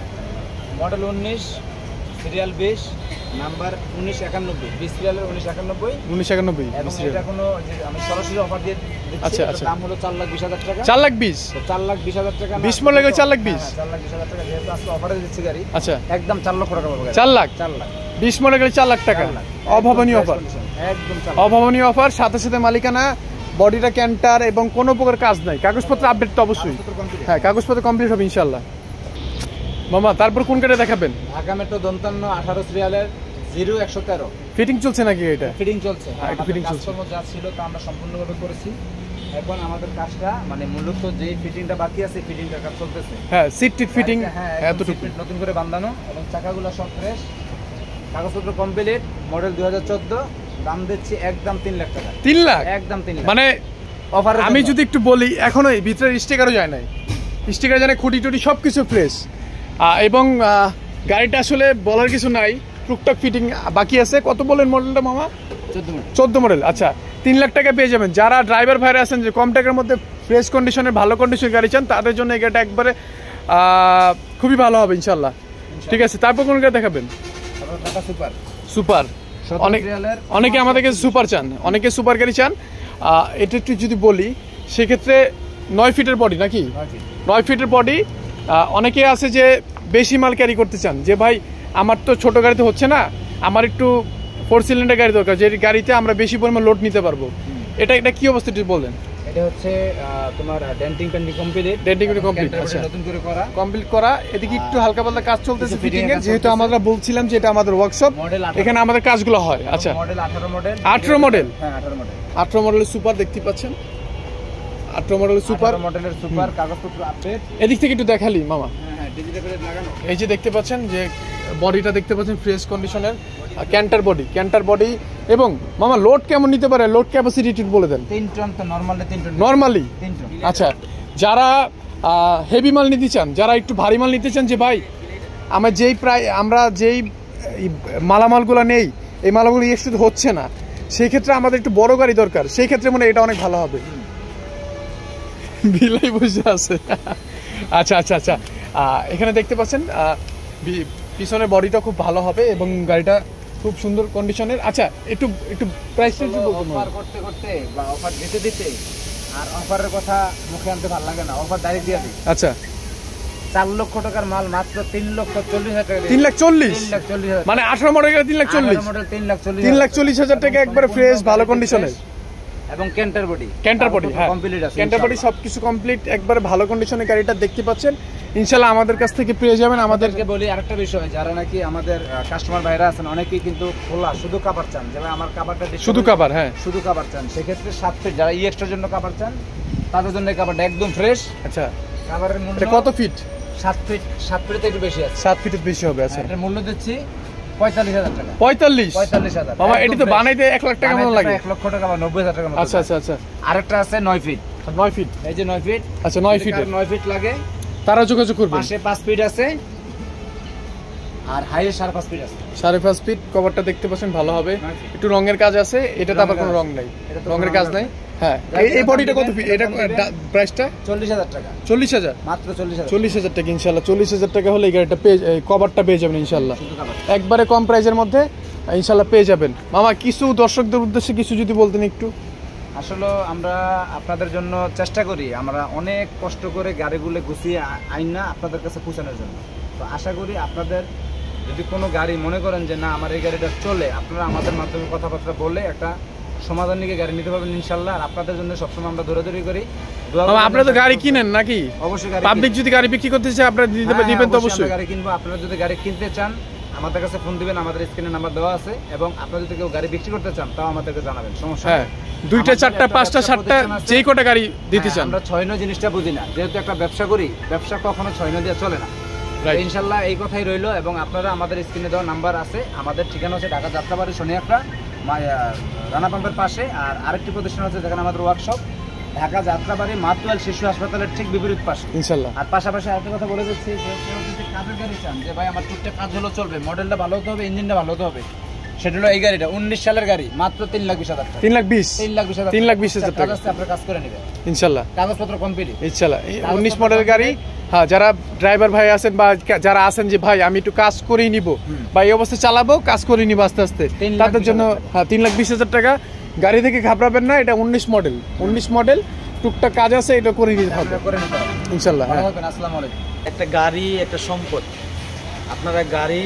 S3: মডেল 19 সিরিয়াল 20 নাম্বার 1991 20 সিরিয়ালের 1991 এবং এটা কোনো আমি সরাসরি অফার দিয়ে দিচ্ছি।
S2: আচ্ছা আচ্ছা,
S3: দাম হলো 4,20,000 টাকা।
S2: 4,20,000
S3: টাকা।
S2: 20 মডেল 4,20,000।
S3: 4,20,000 টাকা যেহেতু আজকে অফারে দিচ্ছি গাড়ি।
S2: আচ্ছা,
S3: একদম 4 লক্ষ টাকা পাবে।
S2: 4 লাখ 20 মডেল 4 লাখ টাকা। অভাবনীয় অফার,
S3: একদম
S2: অভাবনীয় অফার। সাথে সাথে মালিকানা, বডিটা ক্যান্টার এবং কোনো প্রকার কাজ নাই। কাগজপত্র আপডেট তো অবশ্যই, হ্যাঁ কাগজপত্র কমপ্লিট হবে ইনশাল্লাহ। মামা তারপর কোন গাড়ি দেখাবেন?
S3: ঢাকা মেট্রো 55 18 সিরিয়ালের 0113।
S2: ফিটিং চলছে নাকি এটা?
S3: ফিটিং চলছে,
S2: একটু ফিটিং চলছে।
S3: যা ছিল তা আমরা সম্পূর্ণভাবে করেছি। এখন আমাদের কাজটা মানে মূলত যে ফিটিংটা বাকি আছে, ফিটিংটার কাজ চলতেছে।
S2: হ্যাঁ, সিট ফিটিং
S3: এতটুকু নতুন করে বাঁধানো এবং চাকাগুলো সব ফ্রেশ, কাগজপত্র কমপ্লিট। মডেল 2014। দাম দিচ্ছি একদম 3 লাখ টাকা।
S2: 3 লাখ
S3: একদম 3 লাখ
S2: মানে
S3: অফার।
S2: আমি যদি একটু বলি, এখনো ভিতরে স্টিকারও যায় নাই, স্টিকার যায় না, খুঁটি টুটি সব কিছু ফ্রেশ। এবং গাড়িটা আসলে বলার কিছু নাই, টুকটাক ফিটিং বাকি আছে। কত বলেন মডেলটা মামা? 14 মডেল। আচ্ছা, 3 লাখ টাকা পেয়ে যাবেন। যারা ড্রাইভার ভাইরা আছেন যে কম টাকার মধ্যে ফ্রেশ কন্ডিশনের ভালো কন্ডিশনের গাড়ি চান, তাদের জন্য এই গাড়িটা একবারে খুবই ভালো হবে ইনশাল্লাহ। ঠিক আছে, তারপর কোন গাড়ি দেখাবেন? সুপার। অনেকে আমাদের কাছে সুপার চান, অনেকে সুপার গাড়ি চান। এটা একটু যদি বলি সেক্ষেত্রে 9 ফিটের বডি নাকি? 9 ফিটের বডি। অনেকে আছে যে বেশি মাল ক্যারি করতে চান, যে ভাই আমার তো ছোট গাড়িতে হচ্ছে না, আমার একটু 4 সিলিন্ডার গাড়ি দরকার, যে গাড়িতে আমরা বেশি পরিমাণ লোড নিতে পারবো। এটা কি অবস্থা একটু বললেন?
S3: এটা হচ্ছে তোমার ডেন্টিং পেন্টিং কমপ্লিট।
S2: আচ্ছা,
S3: নতুন করে করা,
S2: কমপ্লিট করা। এদিকে একটু হালকা পাতলা কাজ চলতেছে ফিটিং এর, যেহেতু আমরা বলছিলাম যে এটা আমাদের ওয়ার্কশপ, এখানে আমাদের কাজগুলো হয়। আচ্ছা,
S3: মডেল 18 মডেল।
S2: 18 মডেল?
S3: হ্যাঁ 18 মডেল।
S2: 18 মডেলের সুপার দেখতে পাচ্ছেন, 18 মডেলের সুপার।
S3: 18 মডেলের সুপার, কাগজপত্র আপডেট।
S2: এদিক থেকে একটু দেখালি মামা।
S3: হ্যাঁ, ডিজিটাল প্লেট লাগানো।
S2: এই যে দেখতে পাচ্ছেন যে বডিটা দেখতে পাচ্ছেন ফ্রেশ কন্ডিশনের, ক্যান্টার বডি। এবং মামা লোড কেমন নিতে পারে? লোড ক্যাপাসিটি একটু বলে দেন।
S3: 3 টন তো নরমালি 3 টন।
S2: Normally
S3: 3 ton.
S2: আচ্ছা, যারা হেভি মাল নিতে চান, যারা একটু ভারী মাল নিতে চান, যে ভাই আমরা যেই মালামালগুলো নেই, এই মালামালগুলো একসাথে হচ্ছে না, সেই ক্ষেত্রে আমাদের একটু বড় গাড়ি দরকার, সেই ক্ষেত্রে মনে হয় এটা অনেক ভালো হবে। বিলাই বসে আছে। আচ্ছা আচ্ছা আচ্ছা, এখানে দেখতে পাচ্ছেন পিছনের বডিটা খুব ভালো হবে এবং গাড়িটা খুব সুন্দর কন্ডিশনের। আচ্ছা, একটু প্রাইসটা একটু বলুন।
S3: অফার করতে করতে বা অফার দিতে আর অফারের কথা মুখে আনতে ভালো লাগে না, অফার ডাইরেক্ট দিয়ে দিই।
S2: আচ্ছা,
S3: 4 লক্ষ টাকার মাল মাত্র 3,40,000 টাকা।
S2: 3,40,000 মানে 18 মডেল 3,40,000
S3: মডেল
S2: 3,40,000 টাকা একবারে ফ্রেশ ভালো কন্ডিশনের
S3: এবং ক্যান্টার বডি।
S2: হ্যাঁ
S3: কমপ্লিট আছে,
S2: ক্যান্টার বডি সবকিছু কমপ্লিট, একবারে ভালো কন্ডিশনের গাড়িটা দেখতে পাচ্ছেন ইনশাআল্লাহ আমাদের কাছ থেকে পেয়ে যাবেন। আমাদেরকে
S3: বলি আরেকটা বিষয়, যারা নাকি আমাদের কাস্টমার ভাইরা আছেন, অনেকেই কিন্তু খোলা শুধু কভার চান, যেমন আমার কভারটা
S2: শুধু কভার, হ্যাঁ
S3: শুধু কভার চান, সেক্ষেত্রে 7 ফিট যারা এক্সট্রার জন্য কভার চান তাদের জন্য কভারটা একদম ফ্রেশ।
S2: আচ্ছা,
S3: কভারের মূল্য
S2: কত ফিট?
S3: 7 ফিট। 7 ফিটের একটু বেশি আছে,
S2: 7 ফিটের বেশি হবে। আচ্ছা,
S3: এটার মূল্য দিচ্ছি 45,000 টাকা।
S2: 45,000 বাবা, এটা তো বানাইতে 1 লাখ টাকা মতো লাগে।
S3: 1 লক্ষ টাকা বা 90,000 টাকা মতো।
S2: আচ্ছা আচ্ছা আচ্ছা,
S3: আরেকটা আছে 9 ফিট।
S2: 9 ফিট,
S3: এই যে 9 ফিট।
S2: আচ্ছা 9 ফিট,
S3: 9 ফিট লাগে,
S2: তারা যোগাযোগ করবেন।
S3: পাশে 5 ফিট আছে আর হাইয়ে 5.5 ফিট আছে।
S2: 5.5 ফিট। কভারটা দেখতে পাচ্ছেন ভালো হবে, একটু রঙের কাজ আছে, এটাতে আবার কোনো রং নাই, রঙের কাজ নাই। হ্যাঁ এই বডিটা কত এটা প্রাইসটা
S3: 40,000 টাকা
S2: 40,000
S3: মাত্র
S2: 40,000 টাকা ইনশাআল্লাহ 40,000 টাকা হলে এই গাড়িটা কভারটা পেয়ে যাবেন ইনশাআল্লাহ একবারে কম প্রাইসের মধ্যে ইনশাআল্লাহ পেয়ে যাবেন মামা কিছু দর্শকদের উদ্দেশ্যে কিছু যদি বলতেন একটু
S3: আসলে আমরা আপনাদের জন্য চেষ্টা করি আমরা অনেক কষ্ট করে গাড়িগুলো গুছিয়ে আইনা আপনাদের কাছে পৌঁছানোর জন্য তো আশা করি আপনাদের যদি কোনো গাড়ি মনে করেন যে না আমার এই গাড়িটা চলে আপনারা আমাদের মাধ্যমে কথাবার্তা বলে একটা সমাধান নিয়ে গাড়ি নিতে পারবেন ইনশাআল্লাহ আর আপনাদের জন্য সবসময় আমরা দৌড়াদৌড়ি করি
S2: আপনারা তো গাড়ি কিনেন নাকি
S3: অবশ্যই
S2: পাবলিক যদি গাড়ি বিক্রি করতে চায় আপনারা দিবেন তো অবশ্যই
S3: গাড়ি কিনবো আপনারা যদি গাড়ি কিনতে চান আমাদের কাছে ফোন দিবেন আমাদের স্ক্রিনে নাম্বার দেওয়া আছে এবং আপনারা যদি কেউ গাড়ি বিক্রি করতে চান তাও আমাদেরকে জানাবেন সমস্যা
S2: হ্যাঁ 2টা 4টা 5টা 7টা যেই কটা গাড়ি দিতে চান
S3: আমরা 6 নয় জিনিসটা বুঝি না যেহেতু একটা ব্যবসা করি ব্যবসা কখনো 6 নয় দিয়ে চলে না ইনশাআল্লাহ এই কথাই রইলো এবং আপনারা আমাদের স্ক্রিনে দেওয়া নাম্বার আছে আমাদের ঠিকানা হচ্ছে ঢাকা যাত্রাবাড়ি শনিয়াকড়া রানা পাম্পের পাশে আর আরেকটি প্রতিষ্ঠান আছে যেখানে আমাদের ওয়ার্কশপ ঢাকা যাত্রাবাড়ি মাতুয়াল শিশু হাসপাতালের ঠিক বিপরীত পাশে
S2: ইনশাআল্লাহ আর
S3: পাশাপাশি আরেকটা কথা বলে দিচ্ছি যে যদি কাজের গাড়ি চান যে ভাই আমার টুকটাক কাজ হলো চলবে মডেলটা ভালো হতে হবে ইঞ্জিনটা ভালো হতে হবে সেটা হলো এই গাড়িটা 19 সালের গাড়ি মাত্র 3,20,000 টাকা
S2: 3,20,000 টাকা
S3: আপনারা কাজ করে নেবেন
S2: ইনশাআল্লাহ
S3: কাগজপত্র কমপ্লিট
S2: ইনশাআল্লাহ 19 মডেল গাড়ি হ্যাঁ যারা ড্রাইভার ভাই আছেন বা যারা আছেন যে ভাই আমি একটু কাজ করেই নিব বা এই অবস্থায় চালাবো কাজ করে নিব আস্তে আস্তে তাদের জন্য হ্যাঁ 3,20,000 টাকা গাড়ি থেকে ঘাবড়াবেন না এটা 19 মডেল টুকটাক কাজ আছে এটা করে নিতে হবে ইনশাআল্লাহ হ্যাঁ
S3: আসসালামু আলাইকুম
S1: একটা গাড়ি একটা সম্পদ আপনারা গাড়ি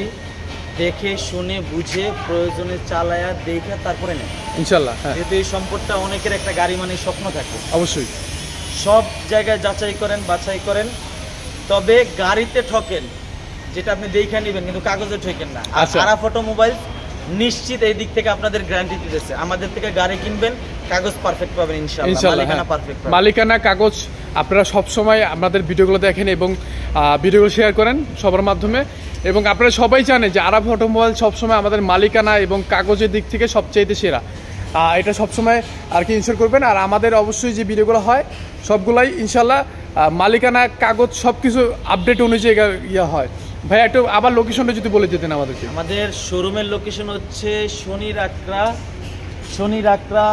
S1: দেখে শুনে বুঝে প্রয়োজনে চালায়া দেখে তারপরে নেন
S2: ইনশাআল্লাহ হ্যাঁ
S1: যেহেতু এই সম্পদটা অনেকের একটা গাড়ি মানে স্বপ্ন থাকে
S2: অবশ্যই
S1: সব জায়গায় যাচাই করেন বাছাই করেন তবে গাড়িতে ঠকেন যেটা আপনি দেখে নেবেন কিন্তু কাগজে ঠকেন না আরাফ অটোমোবাইল নিশ্চিত এই দিক থেকে আপনাদের গ্যারান্টি দিতেছে আমাদের থেকে গাড়ি কিনবেন কাগজ পারফেক্ট পাবেন ইনশাআল্লাহ মালিকানা পারফেক্ট পাবেন
S2: মালিকানা কাগজ আপনারা সব সময় আমাদের ভিডিওগুলো দেখেন এবং ভিডিওগুলো শেয়ার করেন সবার মাধ্যমে এবং আপনারা সবাই জানেন যে আরাফ অটোমোবাইল সবসময় আমাদের মালিকানা এবং কাগজের দিক থেকে সবচেয়ে সেরা এটা সবসময় আর কি ইনশিওর করবেন আর আমাদের অবশ্যই যে ভিডিওগুলো হয় সবগুলাই ইনশাআল্লাহ মালিকানা কাগজ সব কিছু আপডেট অনুযায়ী ইয়ে হয় ভাই একটু আবার লোকেশনটা যদি বলে দিতেন আমাদেরকে
S1: আমাদের শোরুমের লোকেশন হচ্ছে শনির আকরা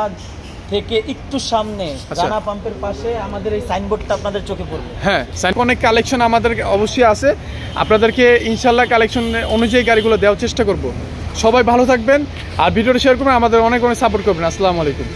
S1: থেকে একটু সামনে রানা পাম্পের পাশে আমাদের এই সাইনবোর্ডটা আপনাদের চোখে পড়বে
S2: হ্যাঁ অনেক কালেকশন আমাদের অবশ্যই আছে আপনাদেরকে ইনশাআল্লাহ কালেকশন অনুযায়ী গাড়িগুলো দেওয়ার চেষ্টা করব সবাই ভালো থাকবেন আর ভিডিওটা শেয়ার করবেন আমাদের অনেক সাপোর্ট করবেন আসসালামু আলাইকুম